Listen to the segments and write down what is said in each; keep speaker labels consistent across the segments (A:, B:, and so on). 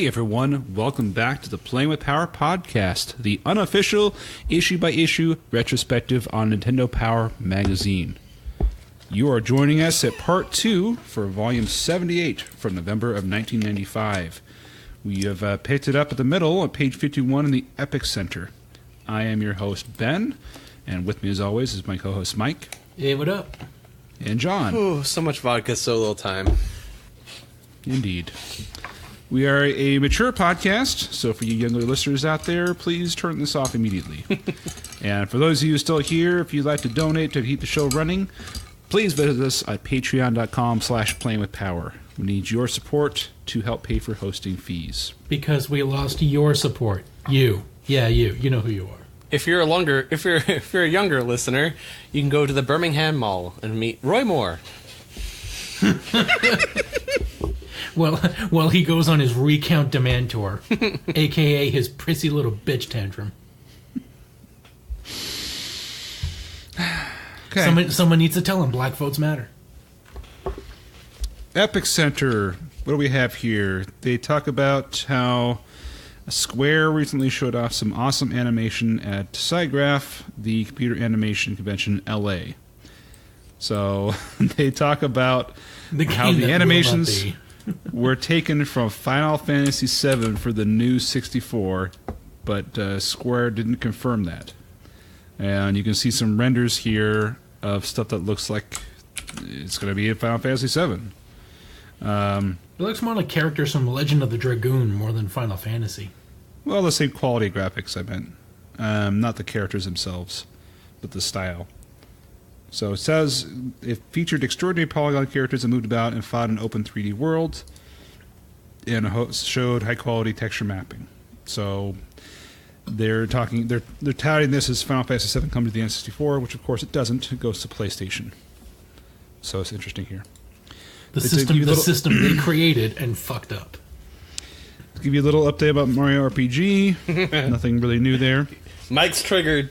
A: Hey everyone, welcome back to the Playing with Power podcast, the unofficial issue-by-issue retrospective on Nintendo Power magazine. You are joining us at part 2 for volume 78 from November of 1995. We have picked it up at the middle on page 51 in the Epic Center. I am your host, Ben, and with me as always is my co-host, Mike.
B: Hey, what up?
A: And John.
C: Ooh, so much vodka, so little time.
A: Indeed. We are a mature podcast, so for you younger listeners out there, please turn this off immediately. And for those of you still here, if you'd like to donate to keep the show running, please visit us at patreon.com/playingwithpower. We need your support to help pay for hosting fees.
B: Because we lost your support. You. Yeah, you. You know who you are.
C: If you're a younger listener, you can go to the Birmingham Mall and meet Roy Moore.
B: Well, he goes on his recount demand tour, a.k.a. his prissy little bitch tantrum.
A: Okay.
B: Someone needs to tell him black votes matter.
A: Epic Center, what do we have here? They talk about how Square recently showed off some awesome animation at SciGraph, the computer animation convention in LA. So they talk about how the animations were taken from Final Fantasy VII for the new 64, but Square didn't confirm that. And you can see some renders here of stuff that looks like it's going to be in Final Fantasy VII.
B: It looks more like characters from Legend of the Dragoon more than Final Fantasy.
A: Well, the same quality graphics, I meant. Not the characters themselves, but the style. So it says it featured extraordinary polygon characters that moved about and fought in an open 3D world, and showed high quality texture mapping. So they're touting this as Final Fantasy VII coming to the N64, which of course it doesn't. It goes to PlayStation. So it's interesting here.
B: The system they created and fucked up.
A: To give you a little update about Mario RPG, nothing really new there.
C: Mike's triggered.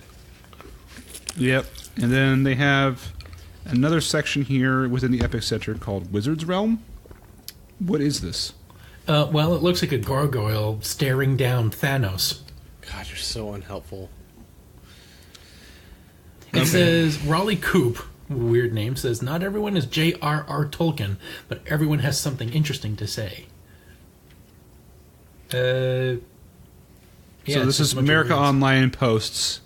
A: Yep. And then they have another section here within the Epic Center called Wizard's Realm. What is this?
B: Well, it looks like a gargoyle staring down Thanos.
C: God, you're so unhelpful.
B: It says, Raleigh Coop, weird name, says, not everyone is J.R.R. Tolkien, but everyone has something interesting to say.
A: So this is America Online posts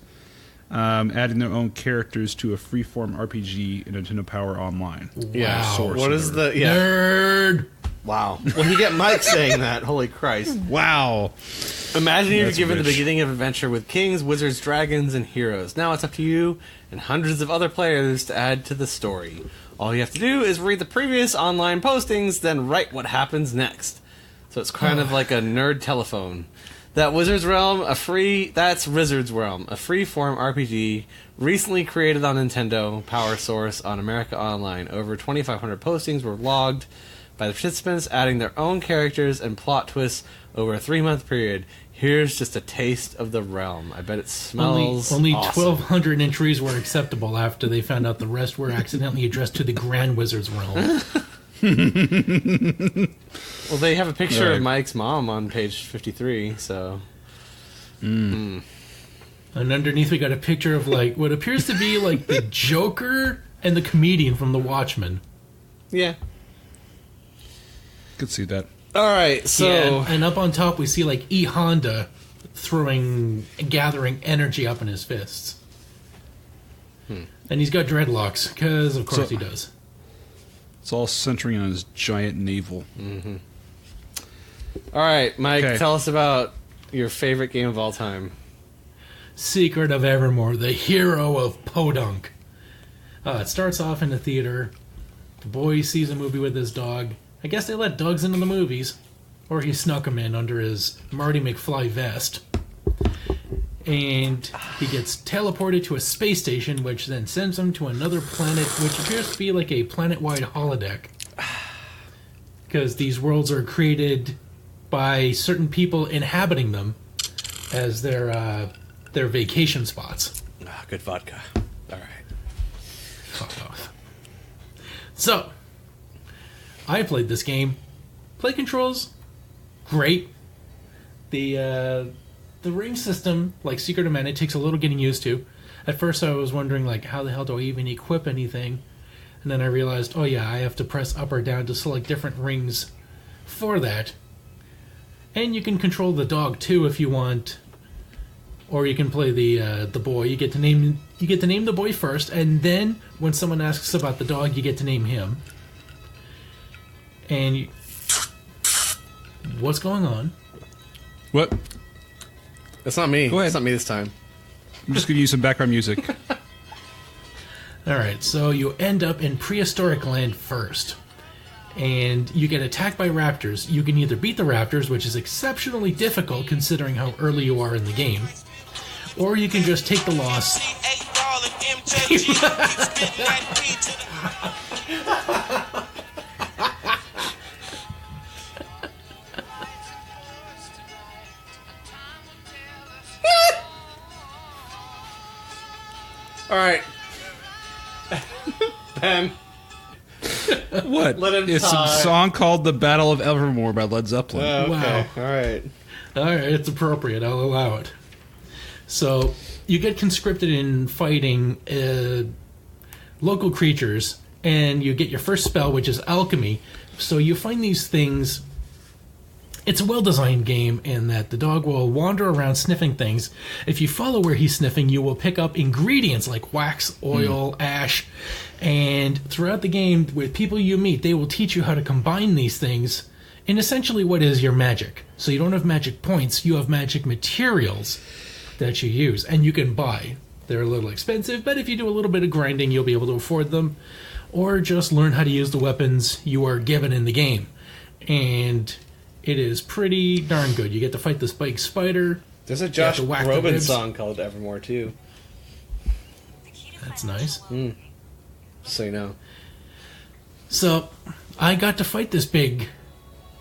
A: adding their own characters to a freeform RPG in Nintendo Power Online.
C: Yeah.
B: Wow.
C: What is the... Yeah.
B: Nerd!
C: Wow. Well, you get Mike saying that. Holy Christ.
A: Wow.
C: Imagine you're
A: That's
C: given
A: rich.
C: the beginning of adventure with kings, wizards, dragons, and heroes. Now it's up to you and hundreds of other players to add to the story. All you have to do is read the previous online postings, then write what happens next. So it's kind of like a nerd telephone. That's Wizard's Realm, that's Wizard's Realm, a free-form RPG recently created on Nintendo Power Source on America Online. Over 2,500 postings were logged by the participants, adding their own characters and plot twists over a 3-month period. Here's just a taste of the realm. I bet it smells
B: Only
C: awesome.
B: 1,200 entries were acceptable after they found out the rest were accidentally addressed to the Grand Wizard's Realm.
C: Well, they have a picture
A: Right.
C: of Mike's mom on page 53, so...
B: And underneath we got a picture of like what appears to be like the Joker and the comedian from The Watchmen.
C: Yeah.
A: Could see that.
C: Alright, so...
B: Yeah, and up on top we see like E. Honda gathering energy up in his fists. And he's got dreadlocks, because of course he does.
A: It's all centering on his giant navel.
C: Mm-hmm. Alright, Mike,
A: Okay.
C: tell us about your favorite game of all time.
B: Secret of Evermore, the hero of Podunk. It starts off in the theater. The boy sees a movie with his dog. I guess they let dogs into the movies. Or he snuck them in under his Marty McFly vest. And he gets teleported to a space station, which then sends him to another planet, which appears to be like a planet-wide holodeck. Because these worlds are created by certain people inhabiting them as their vacation spots.
C: Good vodka. Alright.
B: Fuck off. So, I played this game. Play controls, great. The ring system, like Secret of Mana, takes a little getting used to. At first I was wondering, like, how the hell do I even equip anything? And then I realized, oh yeah, I have to press up or down to select different rings for that. And you can control the dog too if you want, or you can play the boy. You get to name the boy first, and then when someone asks about the dog, you get to name him. And what's going on?
A: What?
C: It's not me.
A: Go ahead.
C: It's not me this time.
A: I'm just gonna use some background music.
B: Alright, so you end up in prehistoric land first. And you get attacked by raptors. You can either beat the raptors, which is exceptionally difficult considering how early you are in the game, or you can just take the loss.
C: All right. Ben.
A: What?
C: Let him
A: It's
C: talk.
A: a song called "The Battle of Evermore" by Led Zeppelin.
C: Okay.
B: Wow.
C: All right.
B: Alright, it's appropriate. I'll allow it. So, you get conscripted in fighting local creatures, and you get your first spell, which is alchemy. So you find these things. It's a well-designed game in that the dog will wander around sniffing things. If you follow where he's sniffing, you will pick up ingredients like wax, oil, ash, and throughout the game, with people you meet, they will teach you how to combine these things in essentially what is your magic. So you don't have magic points, you have magic materials that you use, and you can buy. They're a little expensive, but if you do a little bit of grinding, you'll be able to afford them, or just learn how to use the weapons you are given in the game. And it is pretty darn good. You get to fight this big spider.
C: There's a
B: You have
C: Josh
B: to whack the
C: Groban
B: ribs.
C: song called Evermore, too.
B: That's nice.
C: So you know.
B: So, I got to fight this big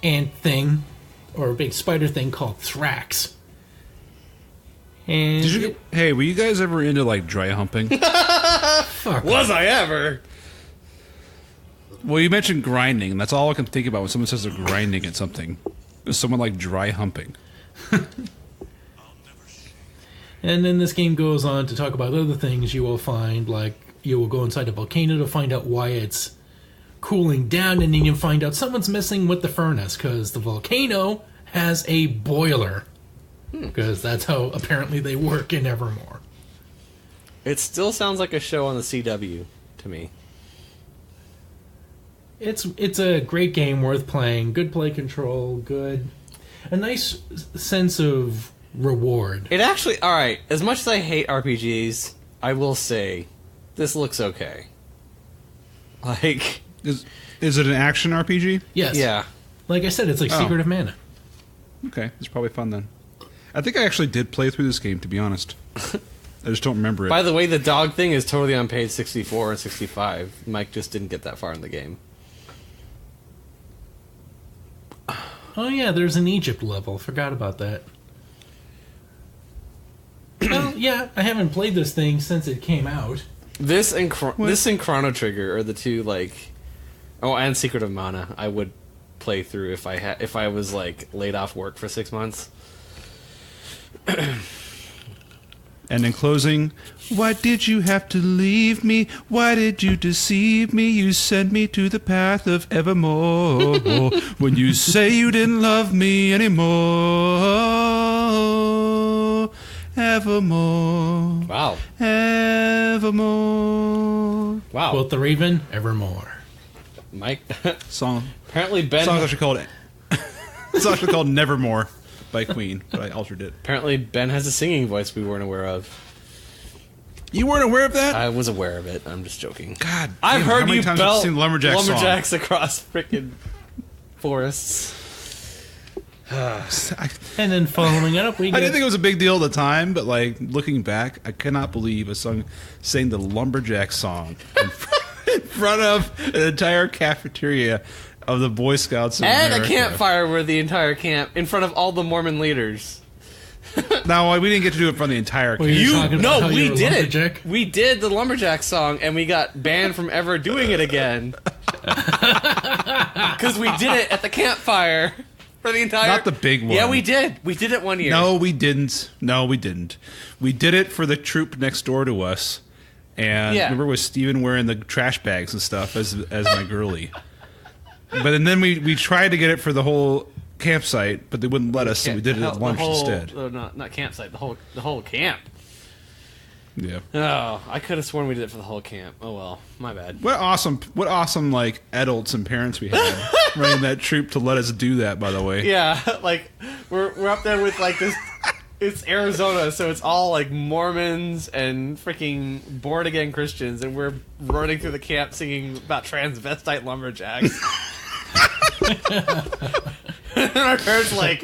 B: ant thing, or a big spider thing called Thrax. And
A: Hey, were you guys ever into like dry humping?
B: fuck.
C: Was I ever?
A: Well, you mentioned grinding, and that's all I can think about when someone says they're grinding at something. Is someone like dry humping?
B: And then this game goes on to talk about other things you will find, like you will go inside a volcano to find out why it's cooling down, and then you find out someone's messing with the furnace because the volcano has a boiler. Because that's how apparently they work in Evermore.
C: It still sounds like a show on the CW to me.
B: It's a great game, worth playing. Good play control, a nice sense of reward.
C: It actually, alright, as much as I hate RPGs, I will say, this looks okay. Like,
A: Is it an action RPG?
B: Yes.
C: yeah.
B: Like I said, it's like
A: Oh.
B: Secret of Mana.
A: Okay, it's probably fun then. I think I actually did play through this game, to be honest. I just don't remember it.
C: By the way, the dog thing is totally on page 64 and 65. Mike just didn't get that far in the game.
B: Oh yeah, there's an Egypt level. Forgot about that. Well, yeah, I haven't played this thing since it came out.
C: This and Chrono Trigger are the two, like... Oh, and Secret of Mana, I would play through if I was, like, laid off work for 6 months.
A: And in closing, why did you have to leave me? Why did you deceive me? You sent me to the path of evermore. When you say you didn't love me anymore. Evermore.
C: Wow.
A: Evermore.
C: Wow.
B: Both the Raven, Evermore.
C: Mike...
A: Song.
C: Apparently Ben...
A: Song's actually called it's actually called Nevermore by Queen, but I altered it.
C: Apparently Ben has a singing voice we weren't aware of.
A: You weren't aware of that?
C: I was aware of it. I'm just joking.
A: God,
C: I've
A: damn,
C: heard
A: how many
C: you
A: times have
C: belt
A: seen the Lumberjack song?
C: lumberjacks across frickin' forests.
B: And then following it up, we
A: I
B: get...
A: didn't think it was a big deal at the time, but like looking back, I cannot believe a song sang the Lumberjack song in front of an entire cafeteria of the Boy Scouts of
C: And
A: America.
C: a campfire with the entire camp in front of all the Mormon leaders.
A: No, we didn't get to do it in front of the entire
B: Well,
A: camp.
B: you're talking about how
C: we
B: you're a
C: did
B: lumberjack?
C: it. We did the lumberjack song, and we got banned from ever doing it again. Because we did it at the campfire. For the entire...
A: Not the big one.
C: Yeah, we did. We did it one year.
A: No, we didn't. We did it for the troop next door to us. And remember with Steven wearing the trash bags and stuff as my girly. But then we tried to get it for the whole campsite, but they wouldn't let us, so we did it at lunch instead.
C: Not campsite, the whole camp.
A: Yeah.
C: Oh, I could have sworn we did it for the whole camp. Oh well, my bad.
A: What awesome like adults and parents we had running that troop to let us do that, by the way.
C: Yeah, like we're up there with like this. It's Arizona, so it's all like Mormons and freaking born again Christians, and we're running through the camp singing about transvestite lumberjacks. And our parents like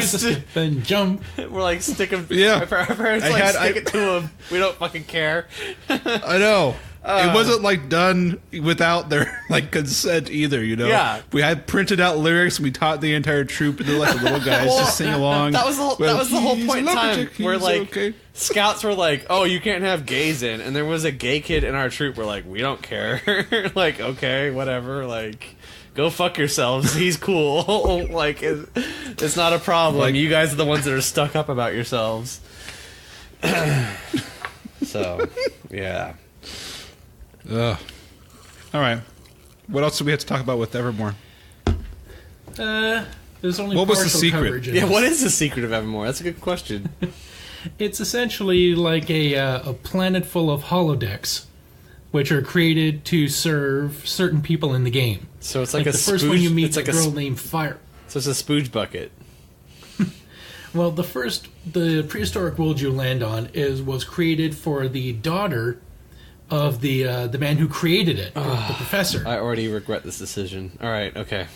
B: skip and jump.
C: We're like stick them.
A: Yeah,
C: our parents stick it to them. We don't fucking care.
A: I know. It wasn't like done without their like consent either, you know.
C: Yeah,
A: we had printed out lyrics. And we taught the entire troop, and they're like the little guys just sing along.
C: That was the whole point in time where like scouts were like, "Oh, you can't have gays in," and there was a gay kid in our troop. We're like, "We don't care." Like, okay, whatever. Like, go fuck yourselves. He's cool. Like, it's not a problem. Like, you guys are the ones that are stuck up about yourselves. So, yeah.
A: All right. What else do we have to talk about with Evermore?
B: There's only
A: what was the
B: partial
A: secret?
B: coverage in
C: Yeah,
B: this.
C: what is the secret of Evermore? That's a good question.
B: It's essentially like a planet full of holodecks, which are created to serve certain people in the game.
C: So it's like
B: the first one you meet, a girl named Fire.
C: So it's a spooge bucket.
B: Well, the prehistoric world you land on was created for the daughter of the man who created it, the professor.
C: I already regret this decision. All right, okay.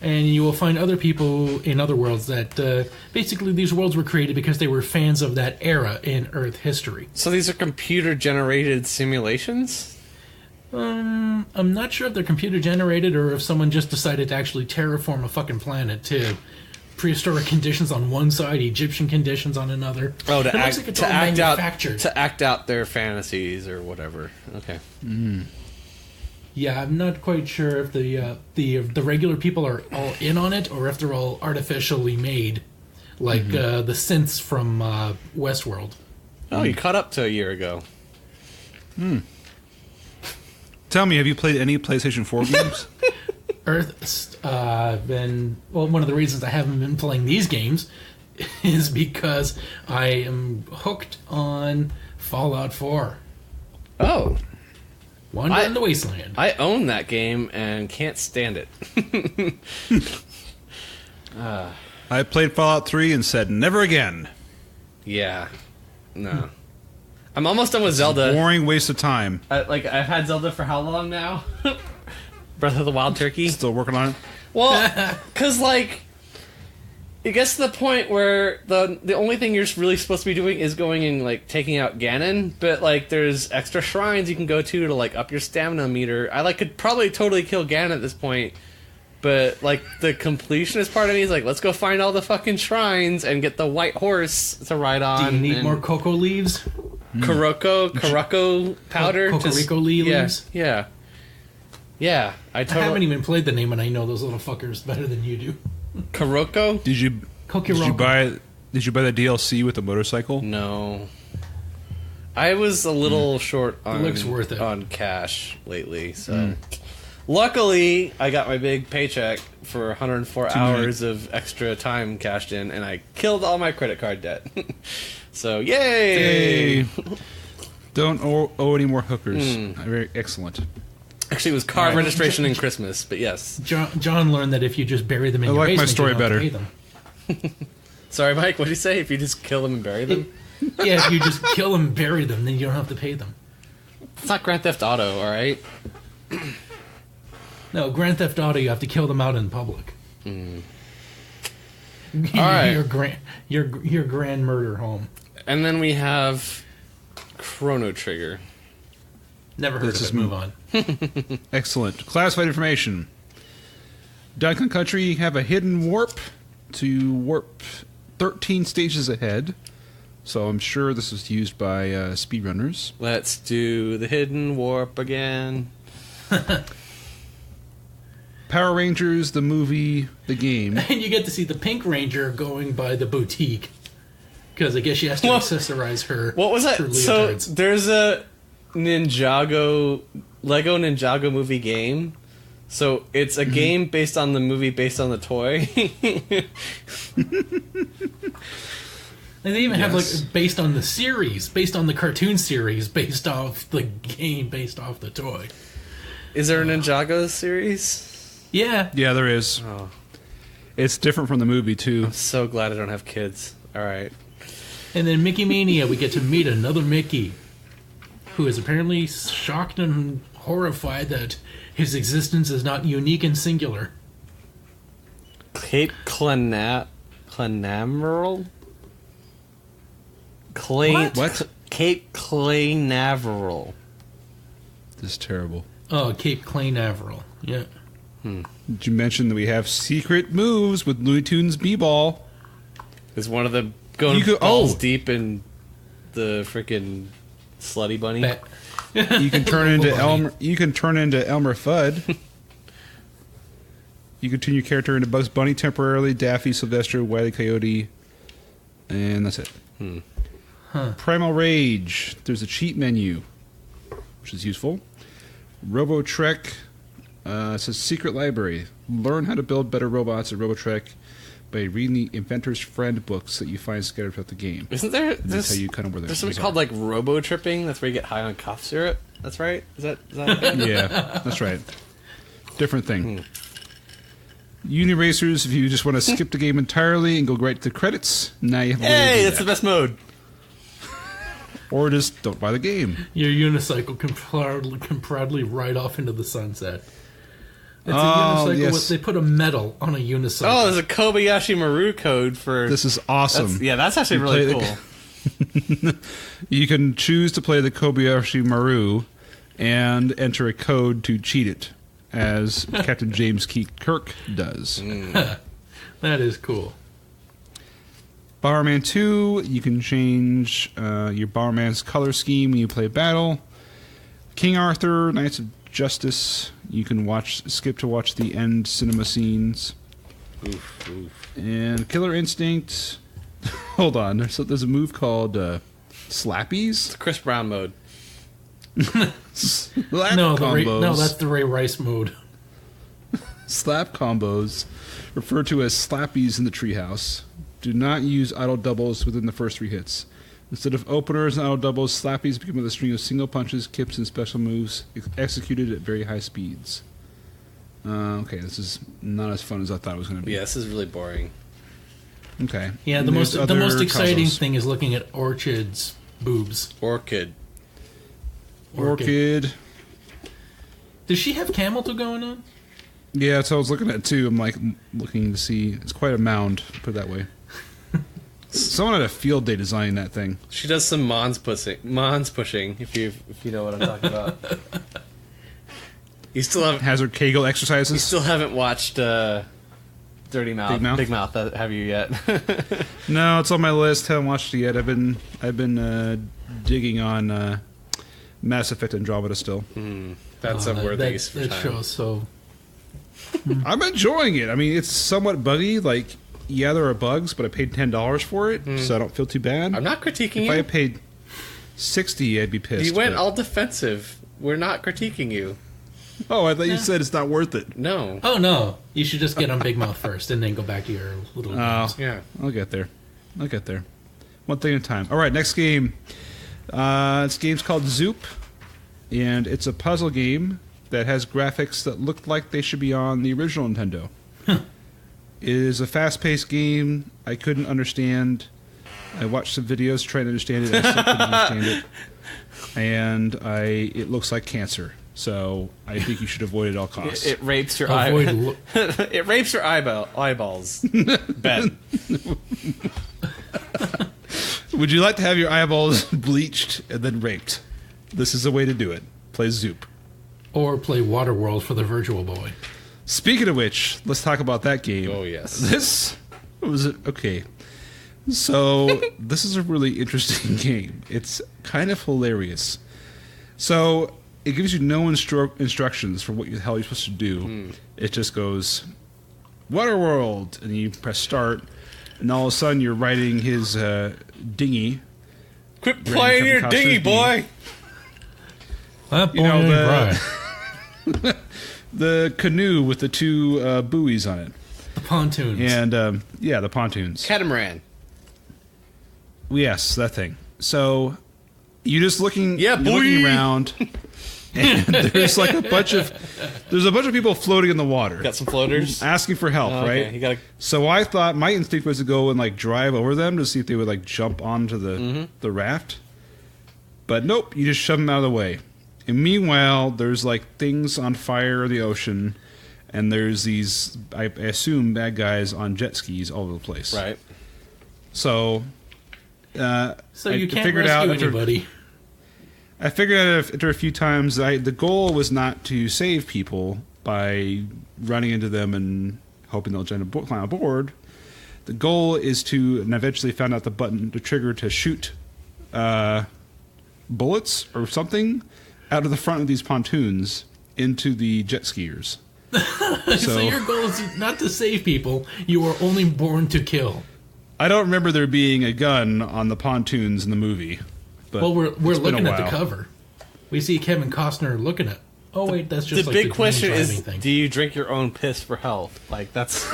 B: And you will find other people in other worlds that basically these worlds were created because they were fans of that era in Earth history.
C: So these are computer-generated simulations?
B: I'm not sure if they're computer-generated or if someone just decided to actually terraform a fucking planet to prehistoric conditions on one side, Egyptian conditions on another.
C: Oh,
B: to
C: act out their fantasies or whatever. Okay.
A: Mm.
B: Yeah, I'm not quite sure if the regular people are all in on it or if they're all artificially made, like the synths from Westworld.
C: Oh, you caught up to a year ago.
A: Hmm. Tell me, have you played any PlayStation 4 games?
B: One of the reasons I haven't been playing these games is because I am hooked on Fallout 4.
C: Oh.
B: Wander in the Wasteland.
C: I own that game and can't stand it.
A: I played Fallout 3 and said, never again.
C: Yeah. No. I'm almost done with Zelda.
A: Boring waste of time.
C: I've had Zelda for how long now? Breath of the Wild Turkey?
A: Still working on it?
C: Well, because, it gets to the point where the only thing you're really supposed to be doing is going and, taking out Ganon, but, there's extra shrines you can go to, up your stamina meter. I, could probably totally kill Ganon at this point, but, the completionist part of me is let's go find all the fucking shrines and get the white horse to ride on.
B: Do you need more cocoa leaves?
C: Coroco powder?
B: Cocorico leaves?
C: Yeah. Yeah,
B: I haven't even played the name, and I know those little fuckers better than you do.
C: Kuroko?
A: Did you buy the DLC with the motorcycle?
C: No. I was a little short on,
B: looks worth it.
C: On cash lately, so luckily I got my big paycheck for 104 hours of extra time cashed in, and I killed all my credit card debt. So yay!
A: Don't owe any more hookers. Very excellent.
C: Actually, it was car registration and Christmas, but yes.
B: John learned that if you just bury them in your basement,
A: my story
B: you don't have to
A: better.
B: pay them.
C: Sorry, Mike, what did you say? If you just kill them and bury them?
B: Yeah, if you just kill them and bury them, then you don't have to pay them.
C: It's not Grand Theft Auto, alright?
B: No, Grand Theft Auto, you have to kill them out in public.
C: Alright.
B: Your grand murder home.
C: And then we have Chrono Trigger.
B: Never heard of it. Move on.
A: Excellent. Classified information. Duncan Country have a hidden warp to warp 13 stages ahead. So I'm sure this was used by speedrunners.
C: Let's do the hidden warp again.
A: Power Rangers, the movie, the game.
B: And you get to see the Pink Ranger going by the boutique. Because I guess she has to accessorize her.
C: What was that?
B: her
C: So
B: leotards.
C: there's a Lego Ninjago movie game. So it's a game based on the movie, based on the toy.
B: And they even have like based on the series, based on the cartoon series, based off the game, based off the toy.
C: Is there a Ninjago series?
B: Yeah.
A: Yeah, there is.
C: Oh,
A: It's different from the movie, too.
C: I'm so glad I don't have kids. All right.
B: And then Mickey Mania, we get to meet another Mickey, who is apparently shocked and horrified that his existence is not unique and singular.
C: Cape Canaveral?
A: What?
C: Cape Canaveral.
A: This is terrible.
B: Oh, Cape Canaveral. Yeah.
A: Did you mention that we have secret moves with Looney Tunes B-Ball?
C: Is one of them going balls deep in the freaking Slutty Bunny?
A: You can turn into Elmer. You can turn into Elmer Fudd. You can turn your character into Bugs Bunny temporarily, Daffy, Sylvester, Wile E. Coyote, and that's it. Primal Rage. There's a cheat menu, which is useful. Robo Trek. It says Secret Library. Learn how to build better robots at Robo Trek by reading the Inventor's Friend books that you find scattered throughout the game.
C: Isn't there
A: That's how you kind of where
C: there's something called like robo tripping? That's where you get high on cough syrup. That's right. Is that it?
A: Yeah, that's right. Different thing. Uni Racers, if you just want to skip the game entirely and go right to the credits, now you have a way to
C: Hey,
A: do
C: that's
A: that.
C: the best mode.
A: Or just don't buy the game.
B: Your unicycle can proudly ride off into the sunset. It's a
A: Oh,
B: unicycle
A: yes.
B: with, they put a medal on a unicycle.
C: Oh, there's a Kobayashi Maru code for...
A: This is awesome.
C: That's actually really cool.
A: You can choose to play the Kobayashi Maru and enter a code to cheat it, as Captain James Kirk does.
B: That is cool.
A: Bomberman 2, you can change your Bomberman's color scheme when you play battle. King Arthur, Knights of Justice, you can skip to watch the end cinema scenes. And Killer Instinct, hold on, there's a move called Slappies?
C: It's Chris Brown mode.
A: Slap
B: No,
A: combos.
B: that's the Ray Rice mode.
A: Slap combos, referred to as slappies in the treehouse. Do not use idle doubles within the first 3 hits. Instead of openers and idle doubles, slappies begin with a string of single punches, kips, and special moves executed at very high speeds. Okay, this is not as fun as I thought it was going to be.
C: Yeah, this is really boring.
A: Okay.
B: Yeah,
A: And
B: the
A: there's
B: most
A: other
B: exciting
A: consoles.
B: thing is looking at Orchid's boobs.
C: Orchid.
A: Orchid.
B: Does she have camel toe going on?
A: Yeah, that's what I was looking at too. I'm like looking to see. It's quite a mound, put it that way. Someone had a field day designing that thing.
C: She does some Mons pushing, if you know what I'm talking about. You still
A: Has her Kegel exercises.
C: haven't watched Dirty Mouth,
A: Big Mouth?
C: have you yet?
A: No, it's on my list. Haven't watched it yet. I've been digging on Mass Effect Andromeda still.
C: That's a worthy use of
B: that
C: time.
B: show. So
A: I'm enjoying it. I mean, it's somewhat buggy. Like, yeah, there are bugs, but I paid $10 for it, so I don't feel too bad.
C: I'm not critiquing
A: If I
C: you.
A: had paid $60, I'd be pissed.
C: You went
A: but-
C: all defensive. We're not critiquing you.
A: Oh, I thought you said it's not worth it.
C: No.
B: oh no, you should just get on Big Mouth first, and then go back to your little.
A: Oh,
B: games.
C: Yeah.
A: I'll get there. One thing at a time. All right, next game. This game's called Zoop, and it's a puzzle game that has graphics that look like they should be on the original Nintendo. It is a fast-paced game. I couldn't understand. I watched some videos trying to understand it. I still couldn't understand it. And it looks like cancer. So I think you should avoid it at all costs.
C: It rapes your
B: Avoid
C: It rapes your eyeballs. Ben.
A: Would you like to have your eyeballs bleached and then raped? This is a way to do it. Play Zoop.
B: Or play Waterworld for the Virtual Boy.
A: Speaking of which, let's talk about that game.
C: Oh, yes.
A: This was okay. So this is a really interesting game. It's kind of hilarious. So it gives you no instructions for what the hell you're supposed to do. it just goes, Waterworld, and you press start, and all of a sudden you're riding his dinghy.
C: Quit playing your dinghy, boy!
B: That boy
A: You know,
B: ain't
A: the-
B: right.
A: The canoe with the two buoys on it.
B: The pontoons.
A: And, the pontoons.
C: Catamaran.
A: Yes, that thing. So, you're looking
C: Yeah, boy!
A: looking around, and there's like a bunch of people floating in the water.
C: Got some floaters.
A: Asking for help,
C: Okay,
A: right?
C: you gotta.
A: So I thought my instinct was to go and like drive over them to see if they would like jump onto the raft. But nope, you just shove them out of the way. And meanwhile, there's like things on fire in the ocean, and there's these, I assume, bad guys on jet skis all over the place.
C: Right.
A: So,
B: So you
A: I
B: can't
A: figured
B: rescue
A: out
B: anybody.
A: I figured out after a few times the goal was not to save people by running into them and hoping they'll climb aboard. The goal is to, and I eventually found out the trigger to shoot bullets or something out of the front of these pontoons into the jet skiers.
B: So your goal is not to save people. You are only born to kill.
A: I don't remember there being a gun on the pontoons in the movie. But
B: Well, we're
A: it's been a
B: looking at the
A: while.
B: cover. We see Kevin Costner looking at. Oh wait, that's just
C: The
B: like
C: big
B: the
C: question
B: driving
C: is:
B: thing.
C: do you drink your own piss for health? Like that's.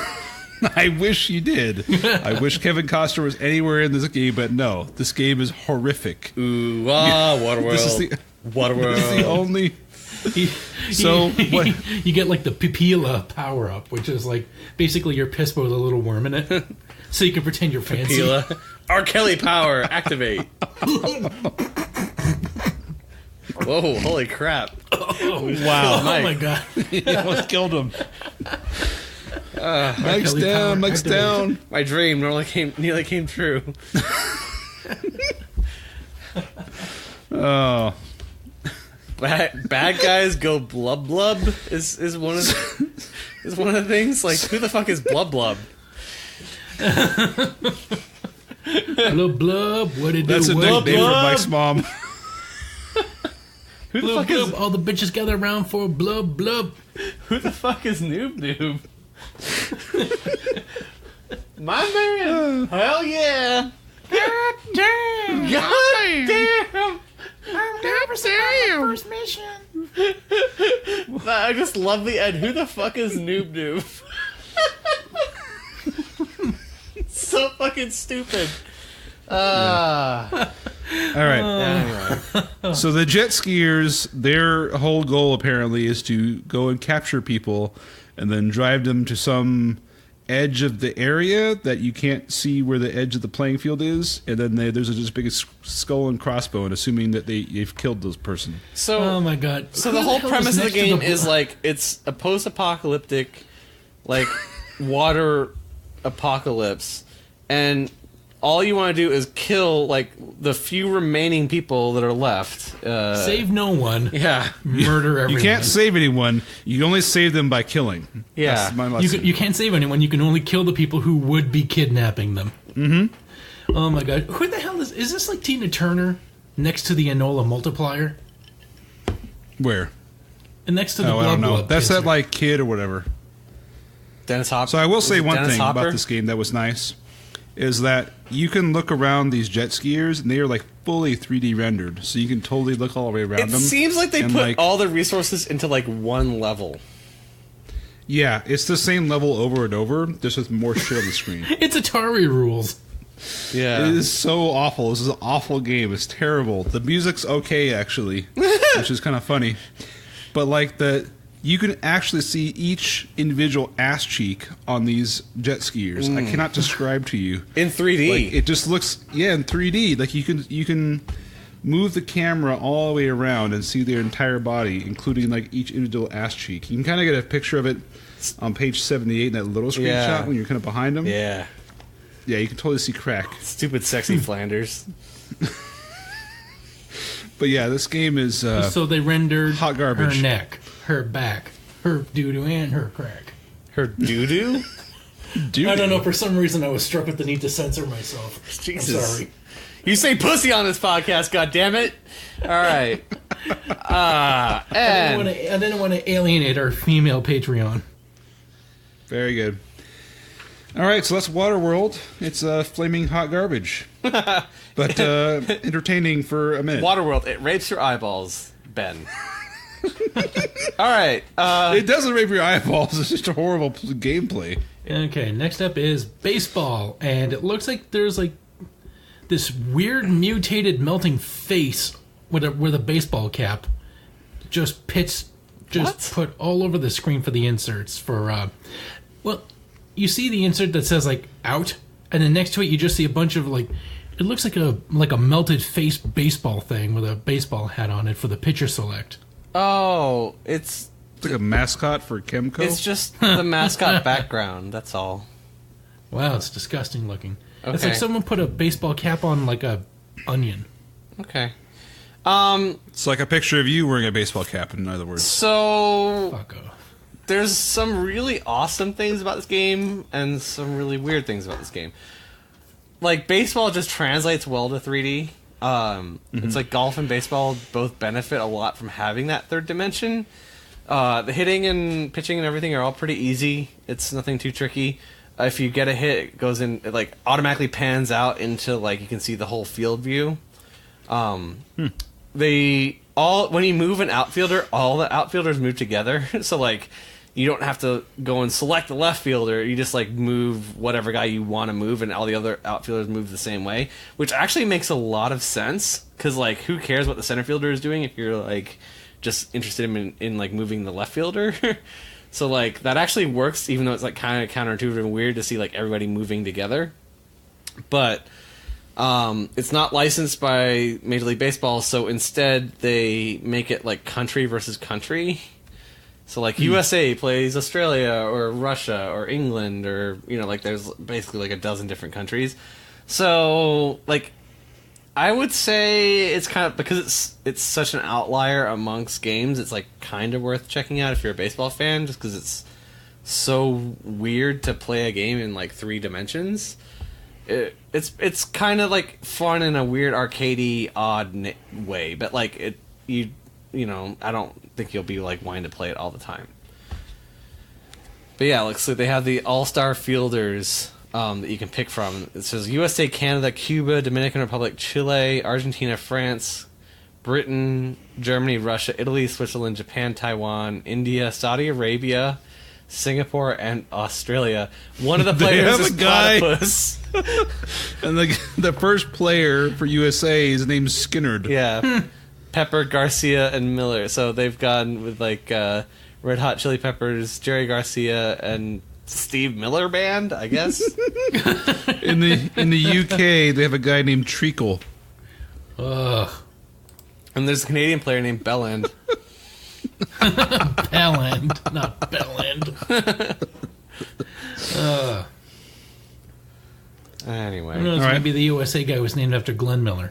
A: I wish you did. I wish Kevin Costner was anywhere in this game, but no. This game is horrific.
C: Ooh, Waterworld.
A: This is the
C: Waterworld.
A: only... So, what...
B: You get like the Pipila power up, which is like basically your piss with a little worm in it, so you can pretend you're fancy.
C: Pila. R. Kelly power activate. Whoa! Holy crap!
A: Wow.
B: Oh my god!
A: You almost killed him. Mike's
B: Kelly
A: down,
B: power
A: Mike's
B: activate.
A: down.
C: My dream nearly came true.
A: Oh.
C: Bad guys go blub blub is one of the things. Like, who the fuck is blub blub?
B: Blub blub, what it do?
A: That's a
B: What
A: nickname
B: it do?
A: for Mike's mom.
C: Who the
B: Blub
C: fuck is
B: blub, all the bitches gather around for blub blub.
C: who the fuck is Noob Noob? My man! Hell yeah!
B: God damn!
C: God damn!
B: First mission.
C: I just love the end. Who the fuck is Noob Noob? So fucking stupid.
A: All right. So the jet skiers, their whole goal apparently is to go and capture people and then drive them to some edge of the area that you can't see where the edge of the playing field is, and then there's this big skull and crossbone, assuming that they've killed those person.
C: So,
B: Oh my god!
C: so
B: Who
C: the whole
B: hell
C: premise of the
B: next to
C: game is like it's a post-apocalyptic, like water apocalypse, and all you want to do is kill like the few remaining people that are left.
B: save no one,
C: Yeah,
B: murder everyone.
A: You can't save anyone. You can only save them by killing.
C: Yeah.
A: That's my
B: You,
A: lesson.
B: you can't save anyone. You can only kill the people who would be kidnapping them. Mm-hmm. Oh my god! Who the hell is this? Like Tina Turner next to the Enola multiplier,
A: Where?
B: and next to the
A: Oh, I
B: Blub
A: don't know.
B: Blub
A: That's
B: kisser.
A: that like kid or whatever.
C: Dennis Hopper.
A: So I will say
C: Is it
A: one
C: Dennis
A: thing
C: Hopper?
A: about this game that was nice is that you can look around these jet skiers and they are like fully 3D rendered, so you can totally look all the way around
C: It
A: them.
C: seems like they
A: and,
C: put
A: like-
C: all the resources into like one level.
A: Yeah, it's the same level over and over, just with more shit on the screen.
B: It's Atari rules.
C: Yeah,
A: It is so awful. This is an awful game. It's terrible. The music's okay, actually, which is kind of funny. But like you can actually see each individual ass cheek on these jet skiers. I cannot describe to you.
C: in 3D.
A: Like it just looks, in 3D. Like you can move the camera all the way around and see their entire body, including like each individual ass cheek. You can kind of get a picture of it on page 78 in that little screenshot
C: Yeah.
A: when you're kind of behind them.
C: Yeah,
A: Yeah, you can totally see crack.
C: stupid sexy Flanders.
A: But yeah, this game is
B: So they rendered
A: hot garbage.
B: her neck, her back, her doo-doo, and her crack.
C: Her doo doo.
A: dude.
B: I don't know. For some reason, I was struck with the need to censor myself.
C: Jesus.
B: I'm sorry.
C: You say pussy on this podcast, goddammit. All right.
B: I didn't want to alienate our female Patreon.
A: Very good. All right, so that's Waterworld. It's flaming hot garbage, but entertaining for a minute.
C: Waterworld, it rapes your eyeballs, Ben. All right.
A: It doesn't rape your eyeballs. It's just a horrible gameplay.
B: Okay, next up is baseball, and it looks like there's like this weird mutated melting face with a baseball cap just put all over the screen for the inserts for well, you see the insert that says like out, and then next to it you just see a bunch of like, it looks like a melted face baseball thing with a baseball hat on it for the pitcher select.
C: Oh, it's
A: like a mascot for Chemco?
C: It's just the mascot background, that's all.
B: Wow, it's disgusting looking.
C: Okay.
B: It's like someone put a baseball cap on like a onion.
C: Okay.
A: It's like a picture of you wearing a baseball cap, in other words.
C: So
B: Fuck off.
C: there's some really awesome things about this game and some really weird things about this game. Like, baseball just translates well to 3D. It's like golf and baseball both benefit a lot from having that third dimension. The hitting and pitching and everything are all pretty easy. It's nothing too tricky. If you get a hit, it goes in, it like automatically pans out into like you can see the whole field view. When you move an outfielder, all the outfielders move together. So like you don't have to go and select the left fielder. You just like move whatever guy you want to move, and all the other outfielders move the same way, which actually makes a lot of sense. Because like, who cares what the center fielder is doing if you're like just interested in like moving the left fielder? So like that actually works, even though it's like kind of counterintuitive and weird to see like everybody moving together. But it's not licensed by Major League Baseball, so instead they make it like country versus country. So like USA plays Australia or Russia or England, or like there's basically like a dozen different countries. So like I would say it's kind of, because it's such an outlier amongst games, it's like kind of worth checking out if you're a baseball fan, just because it's so weird to play a game in like 3 dimensions. It's kind of like fun in a weird arcadey odd way, but like I don't think you'll be like wanting to play it all the time. But yeah, looks like they have the all-star fielders that you can pick from. It says USA, Canada, Cuba, Dominican Republic, Chile, Argentina, France, Britain, Germany, Russia, Italy, Switzerland, Japan, Taiwan, India, Saudi Arabia, Singapore, and Australia. One of the players is platypus.
A: And the first player for USA is named Skinnerd.
C: Yeah. Pepper, Garcia, and Miller. So they've gone with like Red Hot Chili Peppers, Jerry Garcia, and Steve Miller Band, I guess.
A: In the UK, they have a guy named Treacle.
B: Ugh.
C: And there's a Canadian player named Belland.
B: Belland, not Belland.
C: Anyway.
B: Who knows, maybe the USA guy was named after Glenn Miller.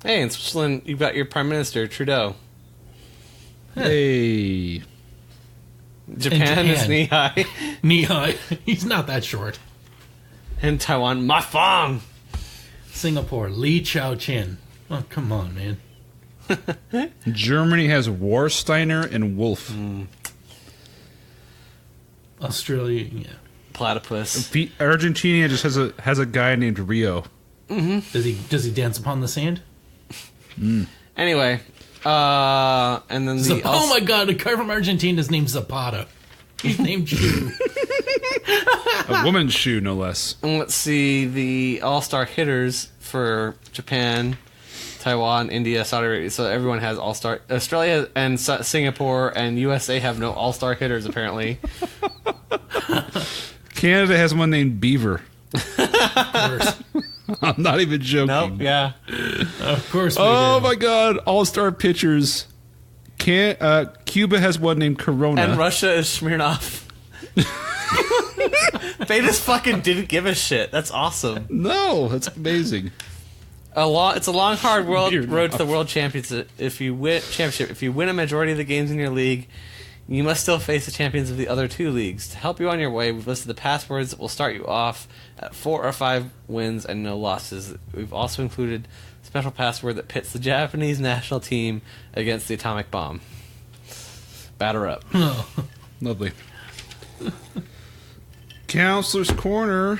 C: Hey, in Switzerland, you've got your Prime Minister, Trudeau.
A: Hey.
C: Japan is knee-high.
B: Knee-high. He's not that short.
C: In Taiwan, Ma Fong.
B: Singapore, Lee Chao Chin. Oh, come on, man.
A: Germany has Warsteiner and Wolf.
B: Australia, yeah.
C: Platypus.
A: Argentina just has a guy named Rio.
B: Mm-hmm. Does he dance upon the sand?
C: Anyway, and then
B: oh my god, a guy from Argentina is named Zapata. He's named Shoe.
A: A woman's shoe, no less.
C: And let's see the all-star hitters for Japan, Taiwan, India, Saudi Arabia. So everyone has all-star. Australia and Singapore and USA have no all-star hitters, apparently.
A: Canada has one named Beaver.
B: Of course.
A: I'm not even joking.
C: Nope, yeah.
B: Of course we
A: Oh
B: do.
A: my god, all-star pitchers. Cuba has one named Corona.
C: And Russia is Smirnoff. They just fucking didn't give a shit. That's awesome.
A: No, that's amazing.
C: It's a long, hard
A: Weird
C: road to the world championship. If you win a majority of the games in your league, you must still face the champions of the other 2 leagues. To help you on your way, we've listed the passwords that will start you off at 4 or 5 wins and no losses. We've also included a special password that pits the Japanese national team against the atomic bomb. Batter up.
B: Oh.
A: Lovely. Counselor's Corner.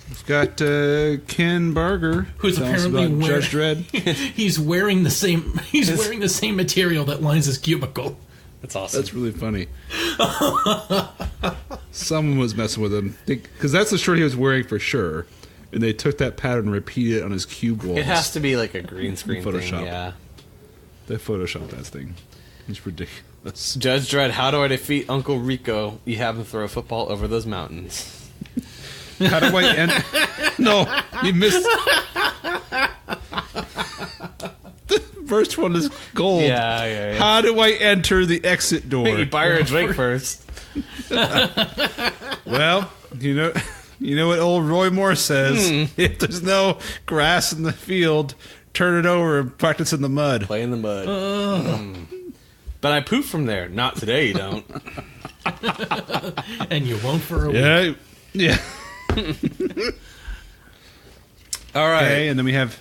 A: We've got Ken Barger,
B: who's
A: telling us
B: apparently
A: about Judge Dredd.
B: He's wearing the same. He's wearing the same material that lines his cubicle.
C: That's awesome.
A: That's really funny. Someone was messing with him because that's the shirt he was wearing for sure, and they took that pattern and repeated it on his cube walls.
C: It has to be like a green screen
A: Photoshop.
C: thing. Yeah.
A: They photoshopped that thing. It's ridiculous.
C: Judge Dredd, how do I defeat Uncle Rico? You have him throw a football over those mountains.
A: How do I end? No, you missed. The first one is gold.
C: Yeah.
A: How do I enter the exit door?
C: You buy her a drink first.
A: Well, you know what old Roy Moore says. If there's no grass in the field, turn it over and practice in the mud.
C: Play in the mud. But I poop from there. Not today, you don't.
B: And you won't for a week.
A: Yeah.
C: All right.
A: Okay, and then we have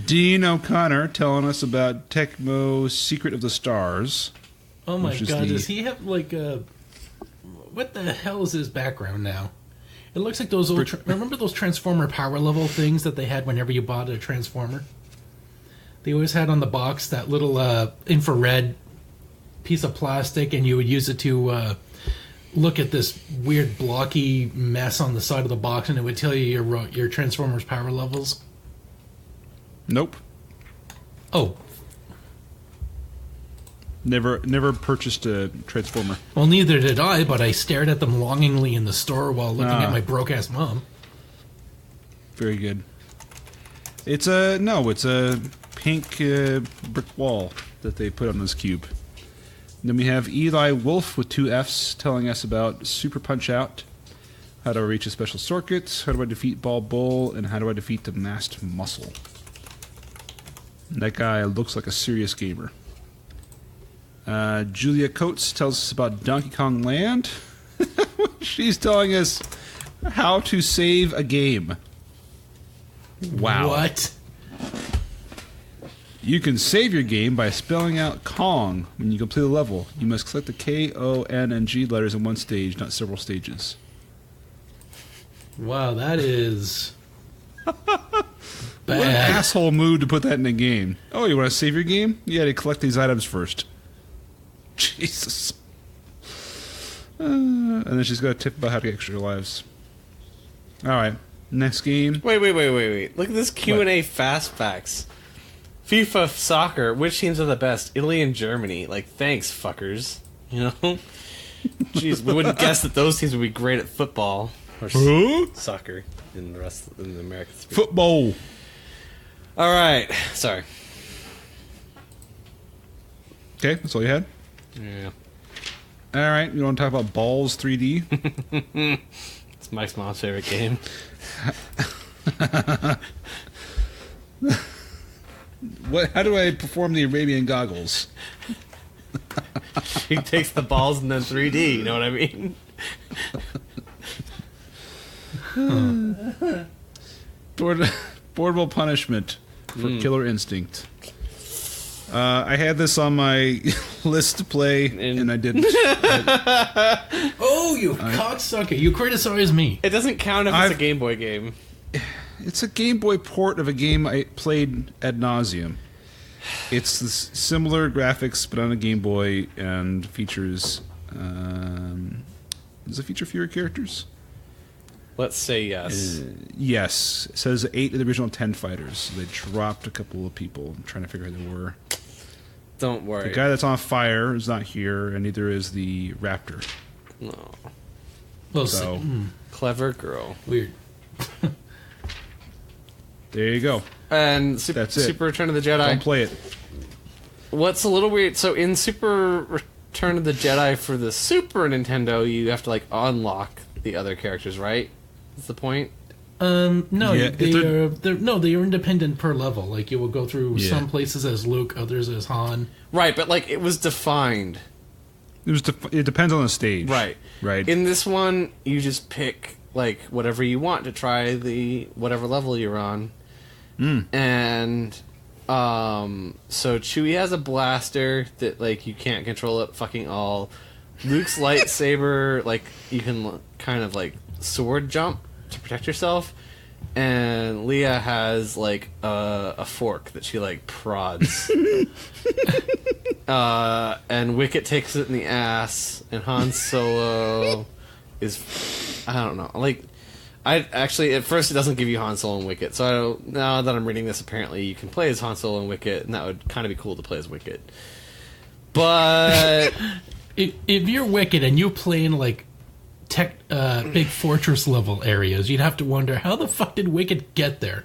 A: Dean O'Connor telling us about Tecmo's Secret of the Stars.
B: Oh my
A: Which is
B: god,
A: the-
B: does he have like a... What the hell is his background now? It looks like those old... remember those Transformer power level things that they had whenever you bought a Transformer? They always had on the box that little infrared piece of plastic, and you would use it to look at this weird blocky mess on the side of the box, and it would tell you your Transformer's power levels.
A: Nope.
B: Oh,
A: Never purchased a Transformer.
B: well, neither did I, but I stared at them longingly in the store while looking
A: Ah.
B: at my broke-ass mom.
A: Very good. It's a pink brick wall that they put on this cube. Then we have Eli Wolf with 2 Fs telling us about Super Punch Out. How do I reach a special circuit? How do I defeat Ball Bull? And how do I defeat the Masked Muscle? And that guy looks like a serious gamer. Julia Coates tells us about Donkey Kong Land. She's telling us how to save a game. Wow.
B: What?
A: You can save your game by spelling out Kong when you complete a level. You must select the K, O, N, and G letters in one stage, not several stages.
B: Wow, that is...
A: What an
B: bad.
A: asshole move to put that in a game. Oh, you want to save your game? You got to collect these items first. Jesus. And then she's got a tip about how to get extra lives. Alright, next game.
C: Wait. Look at this Q&A fast facts. FIFA soccer, which teams are the best? Italy and Germany. Like, thanks, fuckers. You know? Jeez, we wouldn't guess that those teams would be great at football. Or soccer in the rest of the American speak.
A: Football.
C: Alright. Sorry.
A: Okay, that's all you had?
C: Yeah.
A: Alright, you want to talk about Balls 3D?
C: It's Mike's mom's favorite game.
A: How do I perform the Arabian goggles?
C: He takes the balls and then 3D, you know what I mean?
A: Boardable punishment for Killer Instinct. I had this on my list to play, and I didn't.
B: Oh, you cocksucker. You criticize me.
C: It doesn't count if it's a Game Boy game.
A: It's a Game Boy port of a game I played ad nauseum. It's similar graphics, but on a Game Boy, and features... does it feature fewer characters?
C: Let's say yes.
A: Yes. It says 8 of the original 10 fighters. They dropped a couple of people. I'm trying to figure out who they were.
C: Don't worry.
A: The guy that's on fire is not here, and neither is the raptor.
C: No.
B: Well,
A: So,
C: Clever girl.
B: weird.
A: there you go.
C: And
A: That's it.
C: Super Return of the Jedi.
A: Don't play it.
C: What's a little weird, so in Super Return of the Jedi for the Super Nintendo, you have to, like, unlock the other characters, right? That's the point?
B: No,
A: Yeah,
B: they are independent per level. Like, you will go through
A: Yeah.
B: some places as Luke, others as Han.
C: Right, but, like, it was defined.
A: It depends on the stage.
C: Right.
A: Right.
C: In this one, you just pick, like, whatever you want to try the whatever level you're on. And, so Chewie has a blaster that, like, you can't control it fucking all. Luke's lightsaber, like, you can kind of, like, sword jump to protect yourself. And Leia has, like, a fork that she, like, prods. And Wicket takes it in the ass. And Han Solo is... I don't know. Like, I actually, at first it doesn't give you Han Solo and Wicket. So now that I'm reading this, apparently you can play as Han Solo and Wicket. And that would kind of be cool to play as Wicket. But...
B: if you're Wicket and you play in, like, big fortress level areas, you'd have to wonder, how the fuck did Wicket get there?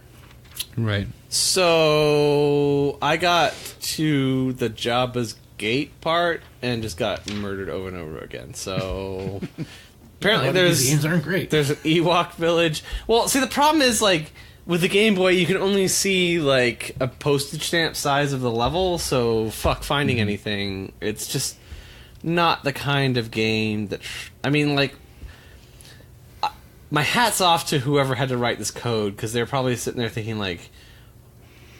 A: Right.
C: So I got to the Jabba's gate part and just got murdered over and over again. So apparently
B: these games aren't great.
C: There's an Ewok village. Well, see, the problem is, like, with the Game Boy, you can only see, like, a postage stamp size of the level, so fuck finding anything. It's just not the kind of game that... I mean, like... My hat's off to whoever had to write this code, because they're probably sitting there thinking, like,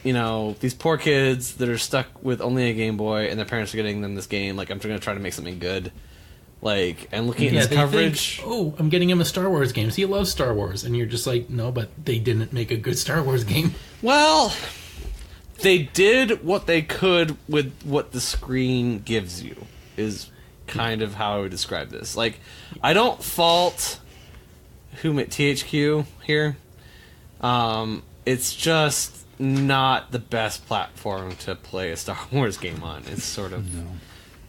C: you know, these poor kids that are stuck with only a Game Boy and their parents are getting them this game, like, I'm going to try to make something good. Like, and looking at this coverage...
B: Think, I'm getting him a Star Wars game. So he loves Star Wars. And you're just like, no, but they didn't make a good Star Wars game.
C: Well, they did what they could with what the screen gives you, is kind of how I would describe this. Like, I don't fault... whom at THQ here. It's just not the best platform to play a Star Wars game on. It's sort of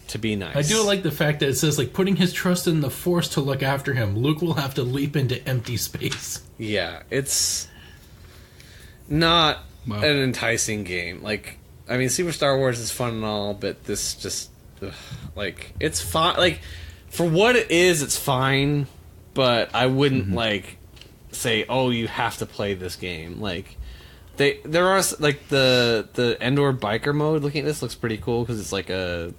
C: to be nice.
B: I do like the fact that it says, like, putting his trust in the Force to look after him. Luke will have to leap into empty space.
C: Yeah, it's not an enticing game. Like, I mean, Super Star Wars is fun and all, but this just like, it's fine. Like, for what it is, it's fine. But I wouldn't like say, "Oh, you have to play this game." Like, there are, like, the Endor biker mode. Looking at this looks pretty cool because it's like a.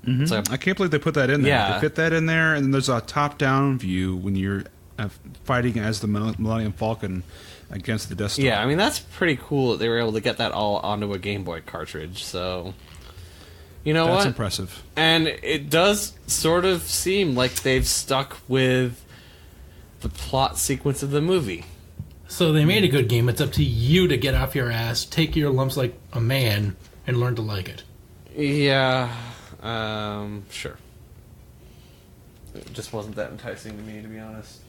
C: It's like
A: I can't believe they put that in there.
C: Yeah.
A: They fit that in there, and then there's a top-down view when you're fighting as the Millennium Falcon against the Death Star.
C: Yeah, I mean, that's pretty cool that they were able to get that all onto a Game Boy cartridge. So, you know what?
A: That's impressive.
C: And it does sort of seem like they've stuck with the plot sequence of the movie.
B: So they made a good game. It's up to you to get off your ass, take your lumps like a man, and learn to like it.
C: Yeah, sure. It just wasn't that enticing to me, to be honest.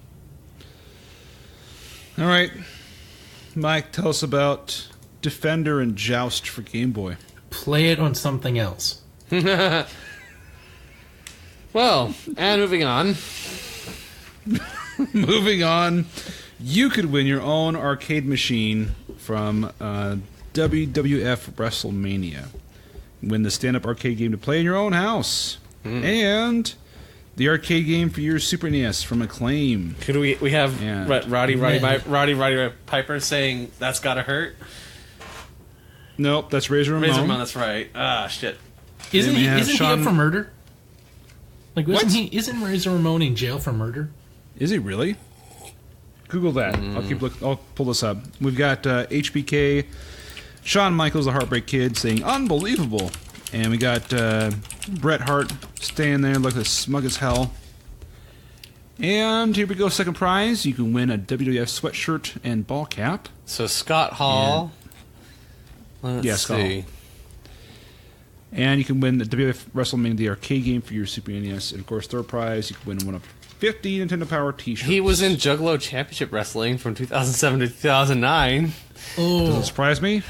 A: All right, Mike, tell us about Defender and Joust for Game Boy.
B: Play it on something else.
C: Well, and moving on.
A: Moving on, you could win your own arcade machine from WWF WrestleMania. Win the stand-up arcade game to play in your own house. And the arcade game for your Super NES from Acclaim.
C: Could we have Roddy Piper saying, "That's gotta hurt"?
A: Nope, that's Razor Ramon.
C: Razor Ramon, that's right. Ah, shit.
B: Isn't he
A: Sean...
B: up for murder? Like, isn't Razor Ramon in jail for murder?
A: Is he really? Google that. I'll pull this up. We've got HBK, Shawn Michaels, the Heartbreak Kid, saying unbelievable, and we got Bret Hart staying there looking smug as hell. And here we go, second prize. You can win a WWF sweatshirt and ball cap.
C: So Scott Hall. Let's see.
A: And you can win the WWF WrestleMania, the arcade game for your Super NES. And of course, third prize, you can win one of 50 Nintendo Power T-shirts.
C: He was in Juggalo Championship Wrestling from 2007 to 2009.
B: Oh.
A: Doesn't surprise me.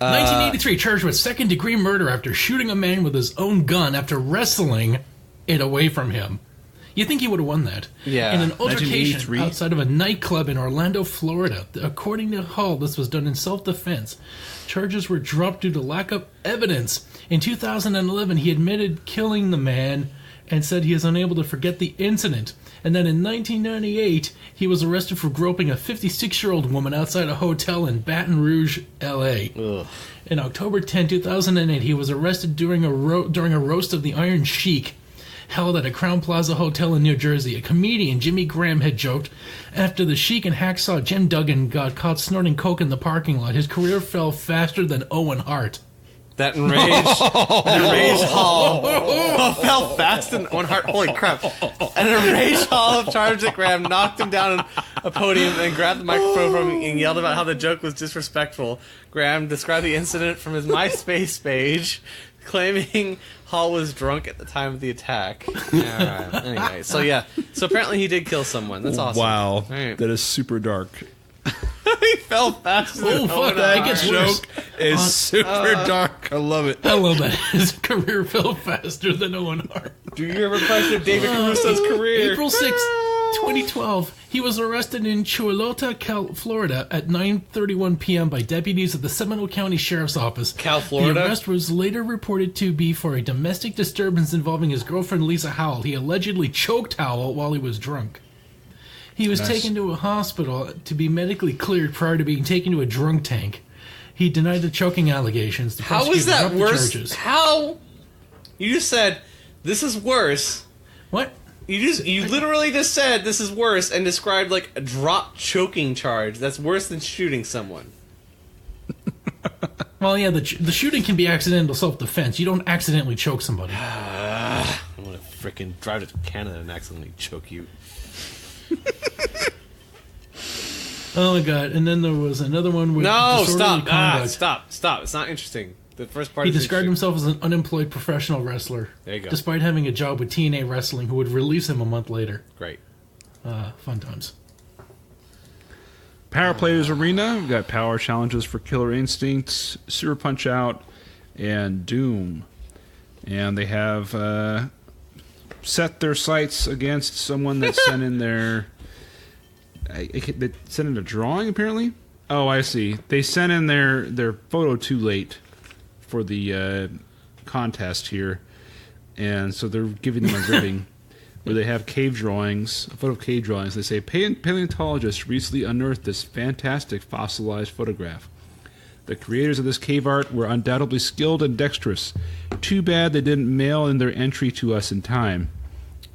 B: 1983, charged with second-degree murder after shooting a man with his own gun after wrestling it away from him. You think he would have won that?
C: Yeah.
B: In an altercation outside of a nightclub in Orlando, Florida. According to Hall, this was done in self-defense. Charges were dropped due to lack of evidence. In 2011, he admitted killing the man and said he is unable to forget the incident. And then in 1998, he was arrested for groping a 56-year-old woman outside a hotel in Baton Rouge, L.A.
C: Ugh.
B: In October 10, 2008, he was arrested during a roast of the Iron Sheik, held at a Crown Plaza hotel in New Jersey. A comedian, Jimmy Graham, had joked, after the Sheik and hacksaw Jim Duggan got caught snorting coke in the parking lot, his career fell faster than Owen Hart.
C: That enraged Hall fell fast and one heart. Holy crap! An enraged Hall charged at Graham, knocked him down on a podium, and grabbed the microphone from him and yelled about how the joke was disrespectful. Graham described the incident from his MySpace page, claiming Hall was drunk at the time of the attack. Alright, anyway, so apparently he did kill someone. That's awesome.
A: Wow,
C: Right.
A: that is super dark.
C: He fell faster than
B: Oh, fuck, that gets worse.
A: Joke is super dark. I love it.
B: I love that. His career fell faster than Owen Hart.
C: Do you ever question David Caruso's career?
B: April 6, 2012, he was arrested in Chulota, Florida at 9:31 p.m. by deputies at the Seminole County Sheriff's Office.
C: Florida?
B: The arrest was later reported to be for a domestic disturbance involving his girlfriend Lisa Howell. He allegedly choked Howell while he was drunk. He was taken to a hospital to be medically cleared prior to being taken to a drunk tank. He denied the choking allegations. The
C: How is
B: prosecutor
C: that
B: dropped the
C: worse?
B: charges.
C: How? You just said, this is worse.
B: What?
C: You literally just said this is worse and described like a drop choking charge. That's worse than shooting someone.
B: Well, yeah, the shooting can be accidental self-defense. You don't accidentally choke somebody.
C: I'm gonna freaking drive to Canada and accidentally choke you.
B: Oh my god! And then there was another one with
C: No,
B: disorderly
C: stop.
B: conduct.
C: Stop. It's not interesting. The first part
B: He
C: is
B: described
C: interesting.
B: himself as an unemployed professional wrestler.
C: There you go.
B: Despite having a job with TNA Wrestling, who would release him a month later.
C: Great.
B: Fun times.
A: Power Players Arena. We've got power challenges for Killer Instincts, Super Punch Out, and Doom. And they have set their sights against someone that sent in their... They sent in a drawing, apparently? Oh, I see. They sent in their photo too late for the contest here. And so they're giving them a ribbing where they have cave drawings, a photo of cave drawings. They say, paleontologists recently unearthed this fantastic fossilized photograph. The creators of this cave art were undoubtedly skilled and dexterous. Too bad they didn't mail in their entry to us in time.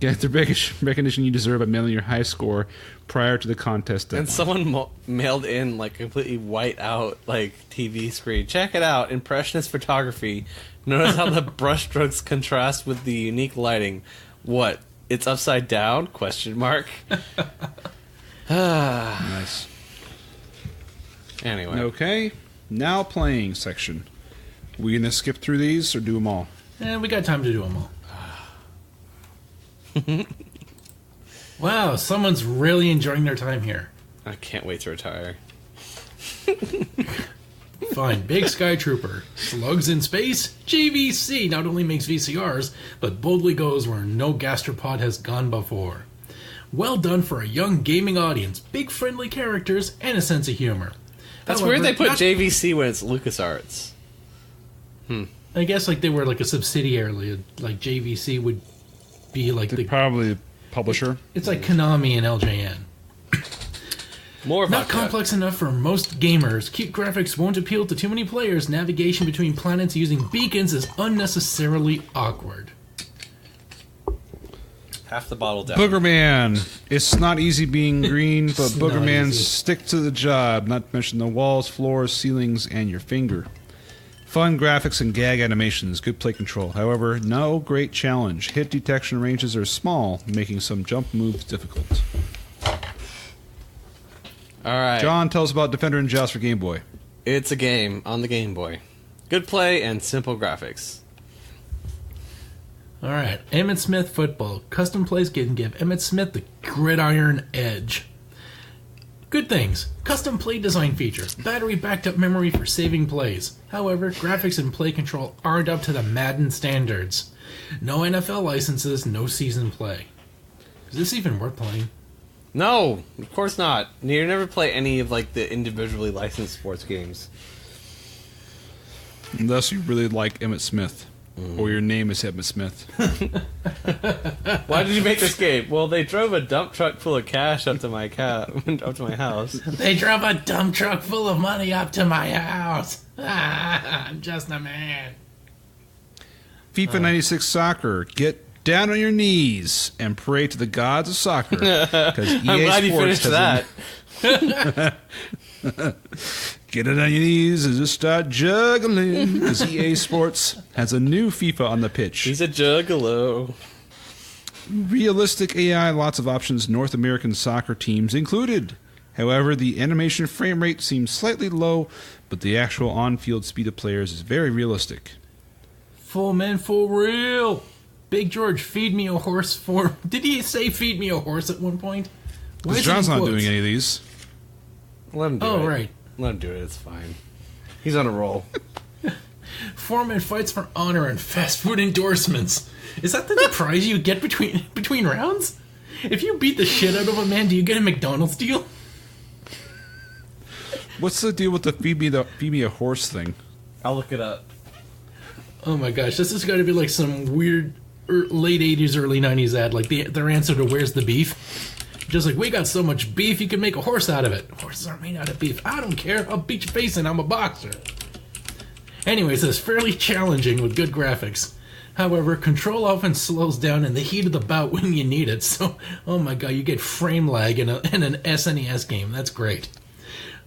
A: Get the recognition you deserve by mailing your high score prior to the contest deadline.
C: And someone mailed in like completely white out like TV screen. Check it out, impressionist photography. Notice how the brushstrokes contrast with the unique lighting. What? It's upside down? Question mark.
A: Nice.
C: Anyway.
A: Okay, now playing section. We gonna skip through these or do them all?
B: And we got time to do them all. Wow, someone's really enjoying their time here.
C: I can't wait to retire.
B: Fine. Big Sky Trooper. Slugs in Space. JVC not only makes VCRs, but boldly goes where no gastropod has gone before. Well done for a young gaming audience. Big friendly characters and a sense of humor.
C: That's
B: However,
C: weird they put
B: not-
C: JVC when it's LucasArts.
B: I guess like they were like a subsidiary. Like JVC would be like the...
A: Probably publisher.
B: It's like Konami and LJN.
C: More
B: Not
C: about
B: complex enough for most gamers. Cute graphics won't appeal to too many players. Navigation between planets using beacons is unnecessarily awkward.
C: that. Half the bottle down.
A: Booger Man. It's not easy being green, but
B: It's
A: Booger
B: not
A: Man
B: easy.
A: stick to the job, not to mention the walls, floors, ceilings, and your finger. Fun graphics and gag animations, good play control. However, no great challenge. Hit detection ranges are small, making some jump moves difficult.
C: Alright.
A: John, tell us about Defender and Joust for Game Boy.
C: It's a game on the Game Boy. Good play and simple graphics.
B: Alright, Emmitt Smith football. Custom plays can give Emmitt Smith the gridiron edge. Good things. Custom play design features. Battery backed up memory for saving plays. However, graphics and play control aren't up to the Madden standards. No NFL licenses, no season play. Is this even worth playing?
C: No, of course not. You never play any of like the individually licensed sports games.
A: Unless you really like Emmitt Smith. Or your name is Emmitt Smith.
C: Why did you make this game? Well, they drove a dump truck full of cash up to my up to my house.
B: They drove a dump truck full of money up to my house. I'm just a man.
A: FIFA 96 Soccer. Get down on your knees and pray to the gods of soccer. Because
C: I'm glad you finished that.
A: Get it on your knees and just start juggling. Because EA Sports has a new FIFA on the pitch.
C: He's a juggalo.
A: Realistic AI, lots of options, North American soccer teams included. However, the animation frame rate seems slightly low, but the actual on-field speed of players is very realistic.
B: Full men, full real. Big George, feed me a horse for... Did he say feed me a horse at one point? Why is it
A: John's
B: in
A: not
B: quotes?
A: doing any of these.
C: Let him do it.
B: Oh, right.
C: Let him do it. It's fine. He's on a roll.
B: Foreman fights for honor and fast food endorsements. Is that the prize you get between rounds? If you beat the shit out of a man, do you get a McDonald's deal?
A: What's the deal with the feed me a horse thing?
C: I'll look it up.
B: Oh my gosh, this has got to be like some weird late 80s, early 90s ad, like their answer to Where's the Beef? Just like, we got so much beef, you can make a horse out of it. Horses aren't made out of beef. I don't care, I'll beat your face in, I'm a boxer. Anyways, it's fairly challenging with good graphics. However, control often slows down in the heat of the bout when you need it, so, oh my god, you get frame lag in an SNES game. That's great.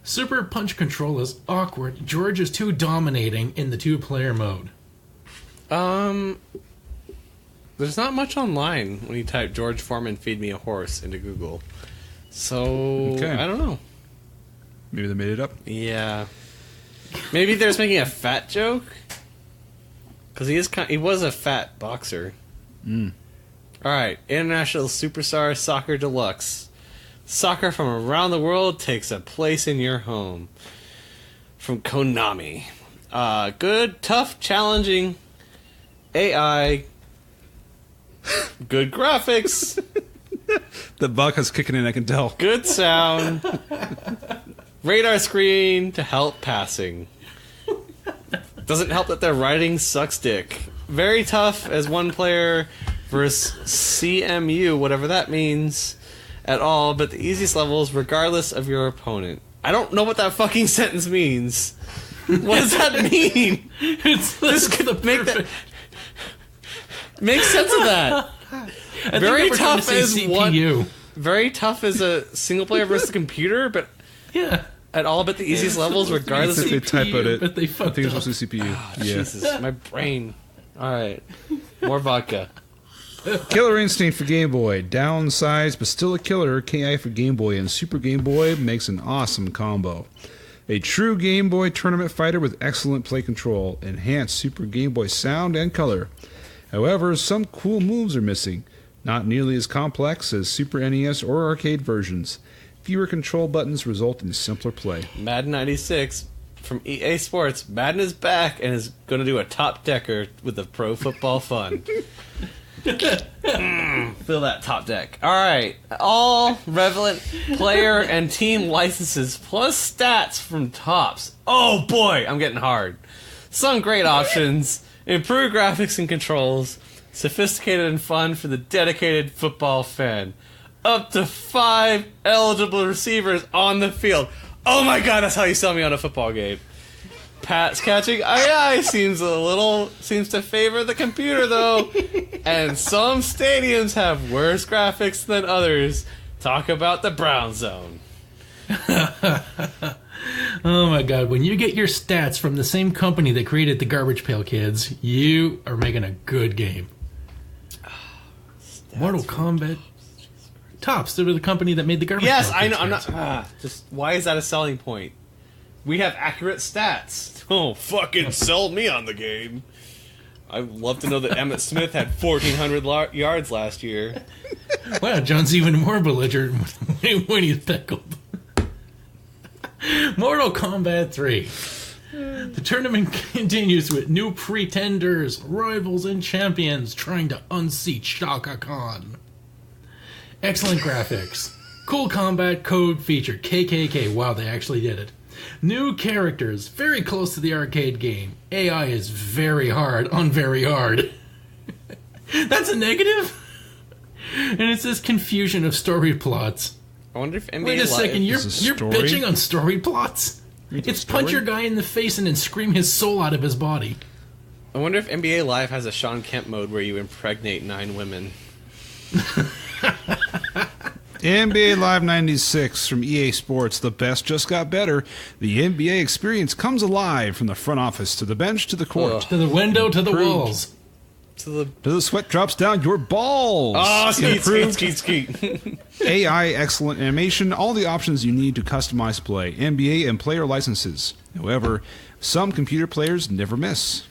B: Super Punch control is awkward. George is too dominating in the two-player mode.
C: There's not much online when you type George Foreman feed me a horse into Google. So,
A: Okay.
C: I don't know.
A: Maybe they made it up.
C: Yeah. Maybe they're just making a fat joke? Because he was a fat boxer. Alright, International Superstar Soccer Deluxe. Soccer from around the world takes a place in your home. From Konami. Good, tough, challenging AI. Good graphics.
A: The bug is kicking in, I can tell.
C: Good sound. Radar screen to help passing. Doesn't help that their writing sucks dick. Very tough as one player versus CMU, whatever that means at all, but the easiest levels regardless of your opponent. I don't know what that fucking sentence means. What does that mean? This could make that... Make sense of that. Very tough as
B: CPU.
C: one. Very tough as a single player versus a computer, but
B: Yeah.
C: at all but the easiest levels, regardless
A: If
C: of
A: they typoed it,
B: but they
A: I
B: fucked
A: think it's
B: up.
A: supposed to be CPU. Yeah.
C: Jesus, my brain. All right, more vodka.
A: Killer Instinct for Game Boy. Downsized, but still a killer. KI for Game Boy and Super Game Boy makes an awesome combo. A true Game Boy tournament fighter with excellent play control. Enhanced Super Game Boy sound and color. However, some cool moves are missing. Not nearly as complex as Super NES or arcade versions. Fewer control buttons result in simpler play.
C: Madden 96 from EA Sports. Madden is back and is going to do a top decker with the pro football fun. Feel that top deck. All right, all relevant player and team licenses plus stats from Tops. Oh boy, I'm getting hard. Some great options, improved graphics and controls, sophisticated and fun for the dedicated football fan. Up to 5 eligible receivers on the field. Oh my god, that's how you sell me on a football game. Pass catching AI seems to favor the computer though. And some stadiums have worse graphics than others. Talk about the brown zone.
B: Oh my god, when you get your stats from the same company that created the Garbage Pail Kids, you are making a good game. Mortal Kombat. Tops, they're the company that made the Garbage
C: Yes,
B: Pail
C: I
B: Kids
C: know. I'm
B: games.
C: not. Just why is that a selling point? We have accurate stats. Oh, fucking sell me on the game. I'd love to know that Emmitt Smith had 1,400 yards last year.
B: Wow, John's even more belligerent when he's pickled. Mortal Kombat 3. The tournament continues with new pretenders, rivals, and champions trying to unseat Shaka Khan. Excellent graphics. Cool combat code featured. KKK. Wow, they actually did it. New characters. Very close to the arcade game. AI is very hard on very hard. That's a negative? And it's this confusion of story plots.
C: I wonder if NBA
B: Wait a second, you're
A: Is this a story?
B: bitching on story plots? It's punch your guy in the face and then scream his soul out of his body.
C: I wonder if NBA Live has a Sean Kemp mode where you impregnate 9 women.
A: NBA Live 96 from EA Sports. The best just got better. The NBA experience comes alive from the front office to the bench to the court.
B: To the window, to the walls.
C: To
A: the sweat drops down your balls.
C: Oh, skeet.
A: AI, excellent animation, all the options you need to customize play, NBA and player licenses. However, some computer players never miss.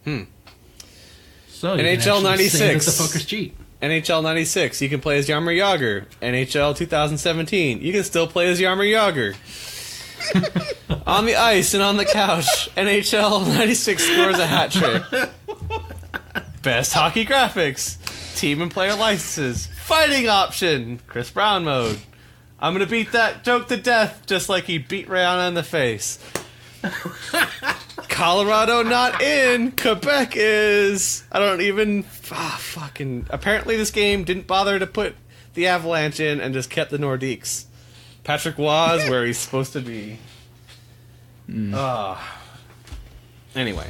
B: So you
C: NHL
B: can
C: 96.
B: say that the fuckers cheat.
C: NHL 96, you can play as Jaromir Jagr. NHL 2017, you can still play as Jaromir Jagr. On the ice and on the couch, NHL 96 scores a hat trick. Best hockey graphics, team and player licenses, fighting option, Chris Brown mode. I'm gonna beat that joke to death just like he beat Rihanna in the face. Colorado not in, Quebec is. I don't even fucking. Apparently this game didn't bother to put the Avalanche in and just kept the Nordiques. Patrick Waugh is where he's supposed to be. Anyway.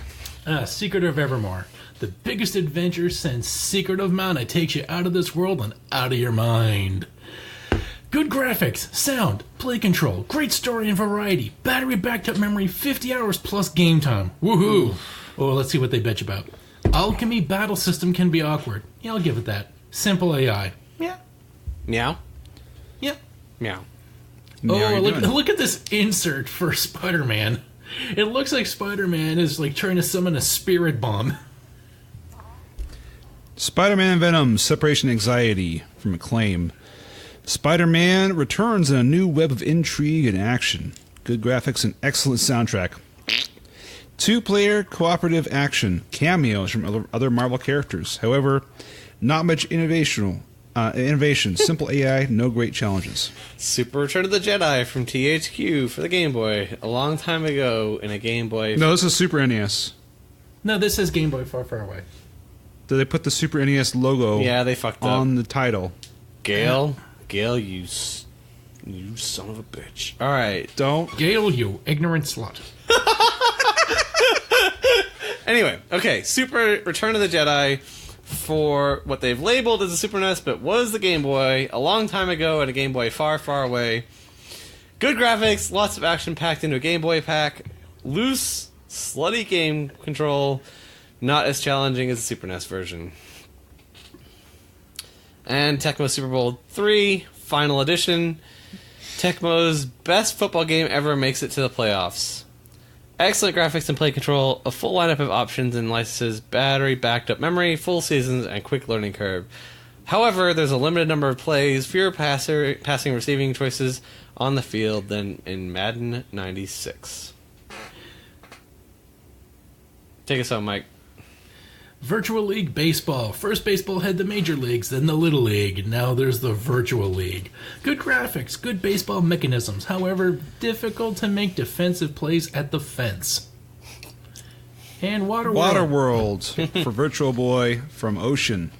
B: Secret of Evermore. The biggest adventure since Secret of Mana takes you out of this world and out of your mind. Good graphics, sound, play control, great story and variety, battery backed up memory, 50 hours plus game time. Woohoo! Oh, let's see what they bitch about. Alchemy battle system can be awkward. Yeah, I'll give it that. Simple AI. Yeah.
C: Meow?
B: Yeah.
C: Meow.
B: Oh, look at this insert for Spider-Man. It looks like Spider-Man is like trying to summon a spirit bomb.
A: Spider-Man Venom, Separation Anxiety from Acclaim. Spider-Man returns in a new web of intrigue and action. Good graphics and excellent soundtrack. Two-player cooperative action. Cameos from other Marvel characters. However, not much innovation. Simple AI, no great challenges.
C: Super Return of the Jedi from THQ for the Game Boy. A long time ago in a Game Boy...
A: No, this is Super NES.
B: No, this is Game Boy Far, Far Away.
A: Did they put the Super NES logo
C: they fucked up
A: on the title?
C: Gale, you son of a bitch. Alright.
A: Don't.
B: Gale, you ignorant slut.
C: Anyway, okay. Super Return of the Jedi for what they've labeled as a Super NES, but was the Game Boy a long time ago and a Game Boy far, far away. Good graphics, lots of action packed into a Game Boy pack. Loose, slutty game control. Not as challenging as the Super NES version. And Tecmo Super Bowl 3, Final Edition. Tecmo's best football game ever makes it to the playoffs. Excellent graphics and play control, a full lineup of options and licenses, battery backed up memory, full seasons, and quick learning curve. However, there's a limited number of plays, fewer passing receiving choices on the field than in Madden 96. Take us home, Mike.
B: Virtual League Baseball. First baseball had the major leagues, then the little league. Now there's the Virtual League. Good graphics, good baseball mechanisms. However, difficult to make defensive plays at the fence. And
A: Waterworld for Virtual Boy from Ocean.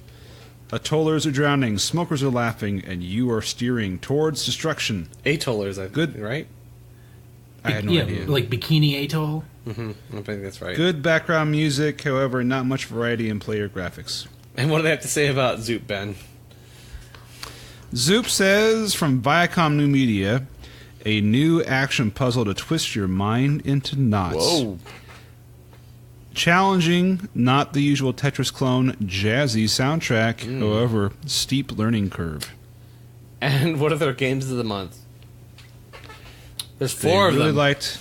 A: Atollers are drowning, smokers are laughing, and you are steering towards destruction.
C: Atollers, right?
A: I had no idea.
B: Like Bikini Atoll?
C: Mm-hmm. I think that's right.
A: Good background music, however, not much variety in player graphics.
C: And what do they have to say about Zoop, Ben?
A: Zoop says, from Viacom New Media, a new action puzzle to twist your mind into knots.
C: Whoa.
A: Challenging, not the usual Tetris clone, jazzy soundtrack, however, steep learning curve.
C: And what are their games of the month? There's four of them.
A: Really liked...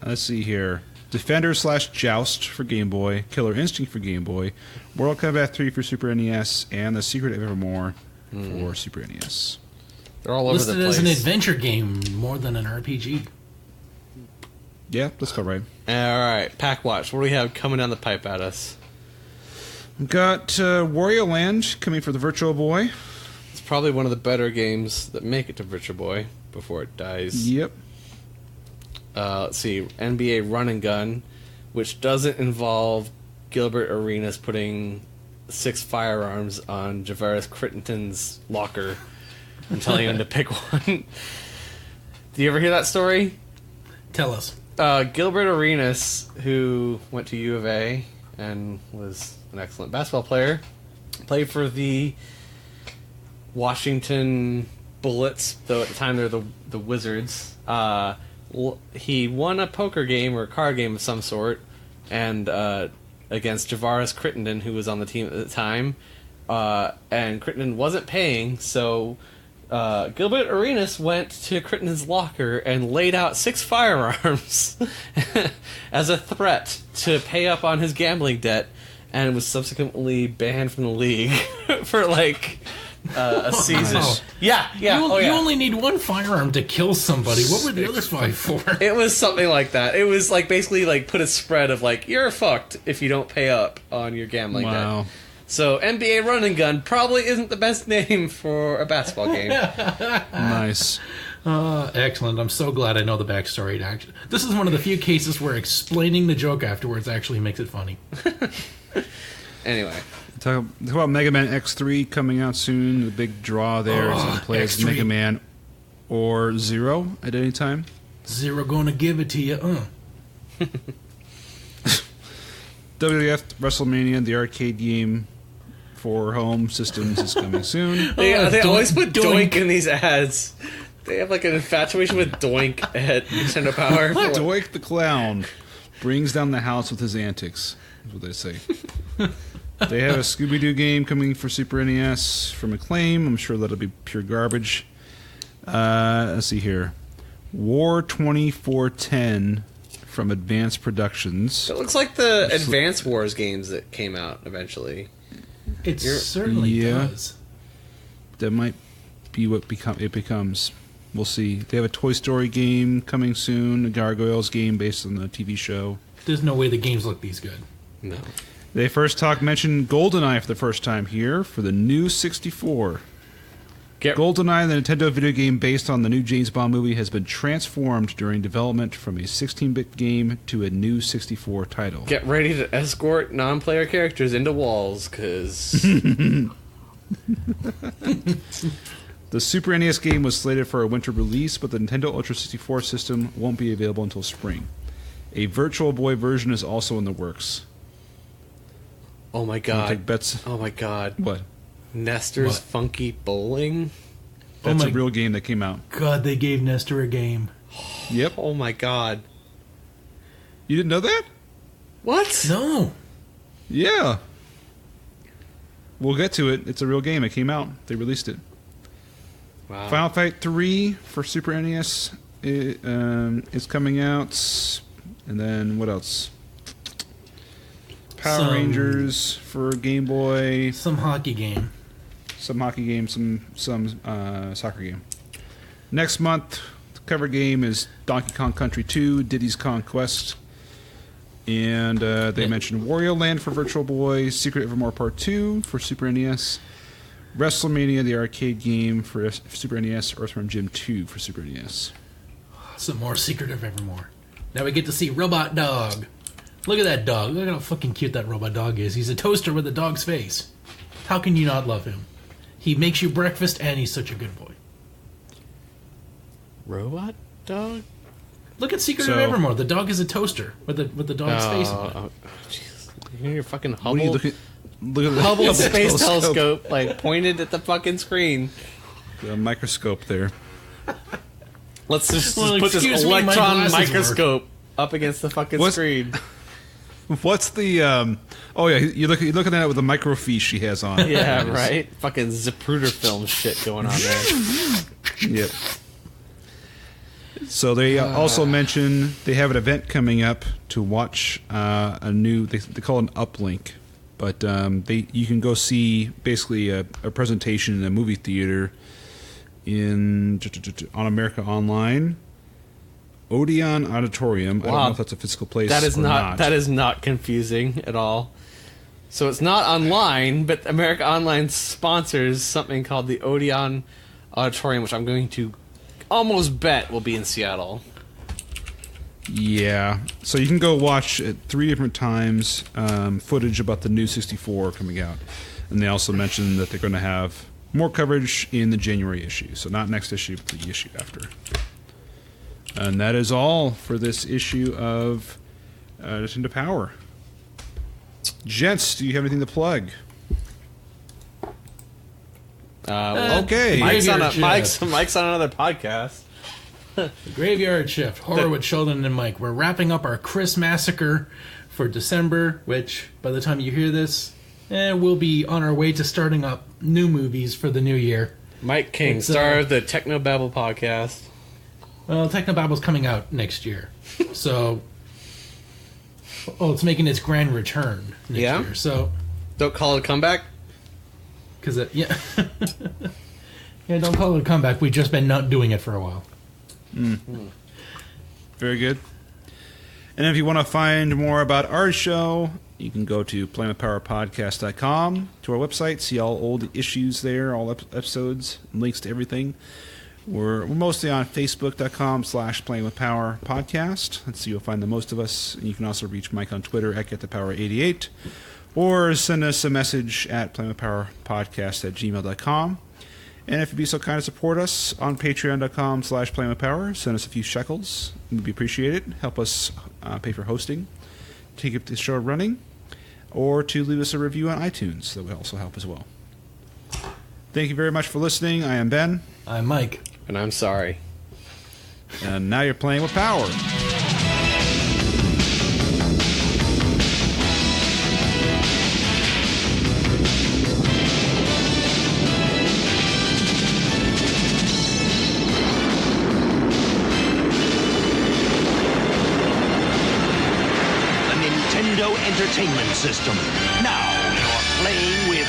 A: Let's see here. Defender/Joust for Game Boy, Killer Instinct for Game Boy, Mortal Kombat 3 for Super NES, and The Secret of Evermore for Super NES.
C: They're all over the place.
B: Listed as an adventure game more than an RPG.
A: Yeah, let's go right.
C: Alright, Pack Watch. What do we have coming down the pipe at us?
A: We've got Wario Land coming for the Virtual Boy.
C: It's probably one of the better games that make it to Virtual Boy before it dies.
A: Yep.
C: Let's see, NBA Run and Gun, which doesn't involve Gilbert Arenas putting 6 firearms on Javaris Crittenton's locker and telling him to pick one. Do you ever hear that story?
B: Tell us.
C: Gilbert Arenas, who went to U of A and was an excellent basketball player, played for the Washington Bullets, though at the time they're the Wizards. He won a poker game or a card game of some sort, and against Javaris Crittenden, who was on the team at the time, and Crittenden wasn't paying, so Gilbert Arenas went to Crittenden's locker and laid out 6 firearms as a threat to pay up on his gambling debt, and was subsequently banned from the league for like a season.
B: Wow.
C: Yeah.
B: You only need one firearm to kill somebody. What were the other 5 for?
C: It was something like that. It was like basically like put a spread of like you're fucked if you don't pay up on your gambling debt. So NBA Run and Gun probably isn't the best name for a basketball game.
A: Nice.
B: Excellent. I'm so glad I know the backstory. Actually, this is one of the few cases where explaining the joke afterwards actually makes it funny.
C: Anyway.
A: Talk about Mega Man X3 coming out soon. The big draw there is you can play as
B: X3.
A: Mega Man or Zero at any time.
B: Zero gonna give it to you.
A: WWF WrestleMania, the arcade game for home systems, is coming soon.
C: They always put
B: Doink.
C: Doink in these ads. They have like an infatuation with Doink at Nintendo Power.
A: Doink the Clown brings down the house with his antics, is what they say. They have a Scooby-Doo game coming for Super NES from Acclaim. I'm sure that'll be pure garbage. Let's see here. War 2410 from Advanced Productions.
C: It looks like the Advance Wars games that came out eventually.
B: It certainly does.
A: That might be what it becomes. We'll see. They have a Toy Story game coming soon, a Gargoyles game based on the TV show.
B: There's no way the games look these good.
C: No.
A: They first mentioned GoldenEye for the first time here for the new 64. GoldenEye, the Nintendo video game based on the new James Bond movie, has been transformed during development from a 16-bit game to a new 64 title.
C: Get ready to escort non-player characters into walls, because...
A: The Super NES game was slated for a winter release, but the Nintendo Ultra 64 system won't be available until spring. A Virtual Boy version is also in the works.
C: Oh my
A: Wanna
C: god.
A: take bets?
C: Oh my god.
A: What?
C: Nestor's Funky Bowling?
A: That's a real game that came out.
B: God, they gave Nestor a game.
A: Yep.
C: Oh my god.
A: You didn't know that?
C: What?
B: No.
A: Yeah. We'll get to it. It's a real game. It came out. They released it.
C: Wow.
A: Final Fight 3 for Super NES is coming out. And then what else? Power Rangers for Game Boy.
B: Some hockey game.
A: Some hockey game, some soccer game. Next month, the cover game is Donkey Kong Country 2, Diddy's Kong Quest. And they mentioned Wario Land for Virtual Boy, Secret of Evermore Part 2 for Super NES, WrestleMania, the arcade game for Super NES, Earthworm Jim 2 for Super NES.
B: Some more Secret of Evermore. Now we get to see Robot Dog. Look at that dog. Look at how fucking cute that robot dog is. He's a toaster with a dog's face. How can you not love him? He makes you breakfast, and he's such a good boy.
C: Robot Dog?
B: Look at Secret of Evermore. The dog is a toaster with the dog's face on it.
C: Oh, jeez. You hear your fucking
A: What are you
C: Hubble,
A: look at the
C: Hubble Space Telescope like pointed at the fucking screen.
A: The microscope there.
C: Let's just
B: Well,
C: put this
B: excuse me, my
C: electron
B: glasses
C: microscope up against the fucking screen.
A: What's the? Oh yeah, you're looking at it with the microfiche she has on.
C: Yeah, right. Fucking Zapruder film shit going on there.
A: Yep. So they also mention they have an event coming up to watch a new. They call it an uplink, but you can go see basically a presentation in a movie theater on America Online. Odeon Auditorium.
C: Wow.
A: I don't know if that's a physical place.
C: That is
A: or
C: not. That is not confusing at all. So it's not online, but America Online sponsors something called the Odeon Auditorium, which I'm going to almost bet will be in Seattle.
A: Yeah. So you can go watch at 3 different times footage about the new 64 coming out, and they also mentioned that they're going to have more coverage in the January issue. So not next issue, but the issue after. And that is all for this issue of Nintendo Power. Gents, do you have anything to plug? Okay.
C: Mike's on another podcast.
B: The Graveyard Shift, Horror with Sheldon and Mike. We're wrapping up our Chris Massacre for December, which, by the time you hear this, we'll be on our way to starting up new movies for the new year.
C: Mike King, star of the Technobabble podcast.
B: Well, Technobabble's coming out next year. So, it's making its grand return next year. So,
C: don't call it a comeback?
B: Because, yeah, don't call it a comeback. We've just been not doing it for a while.
A: Very good. And if you want to find more about our show, you can go to playingwithpowerpodcast.com, to our website, see all old issues there, all episodes, links to everything. We're mostly on facebook.com/playingwithpowerpodcast. That's you'll find the most of us. And you can also reach Mike on Twitter at GetThePower88, or send us a message at playingwithpowerpodcast@gmail.com. And if you'd be so kind to support us on patreon.com/playingwithpower, send us a few shekels. It would be appreciated. Help us pay for hosting, to keep the show running, or to leave us a review on iTunes. That would also help as well. Thank you very much for listening. I am Ben.
B: I'm Mike.
C: And I'm sorry.
A: And now you're playing with power.
D: Entertainment system. Now you're playing with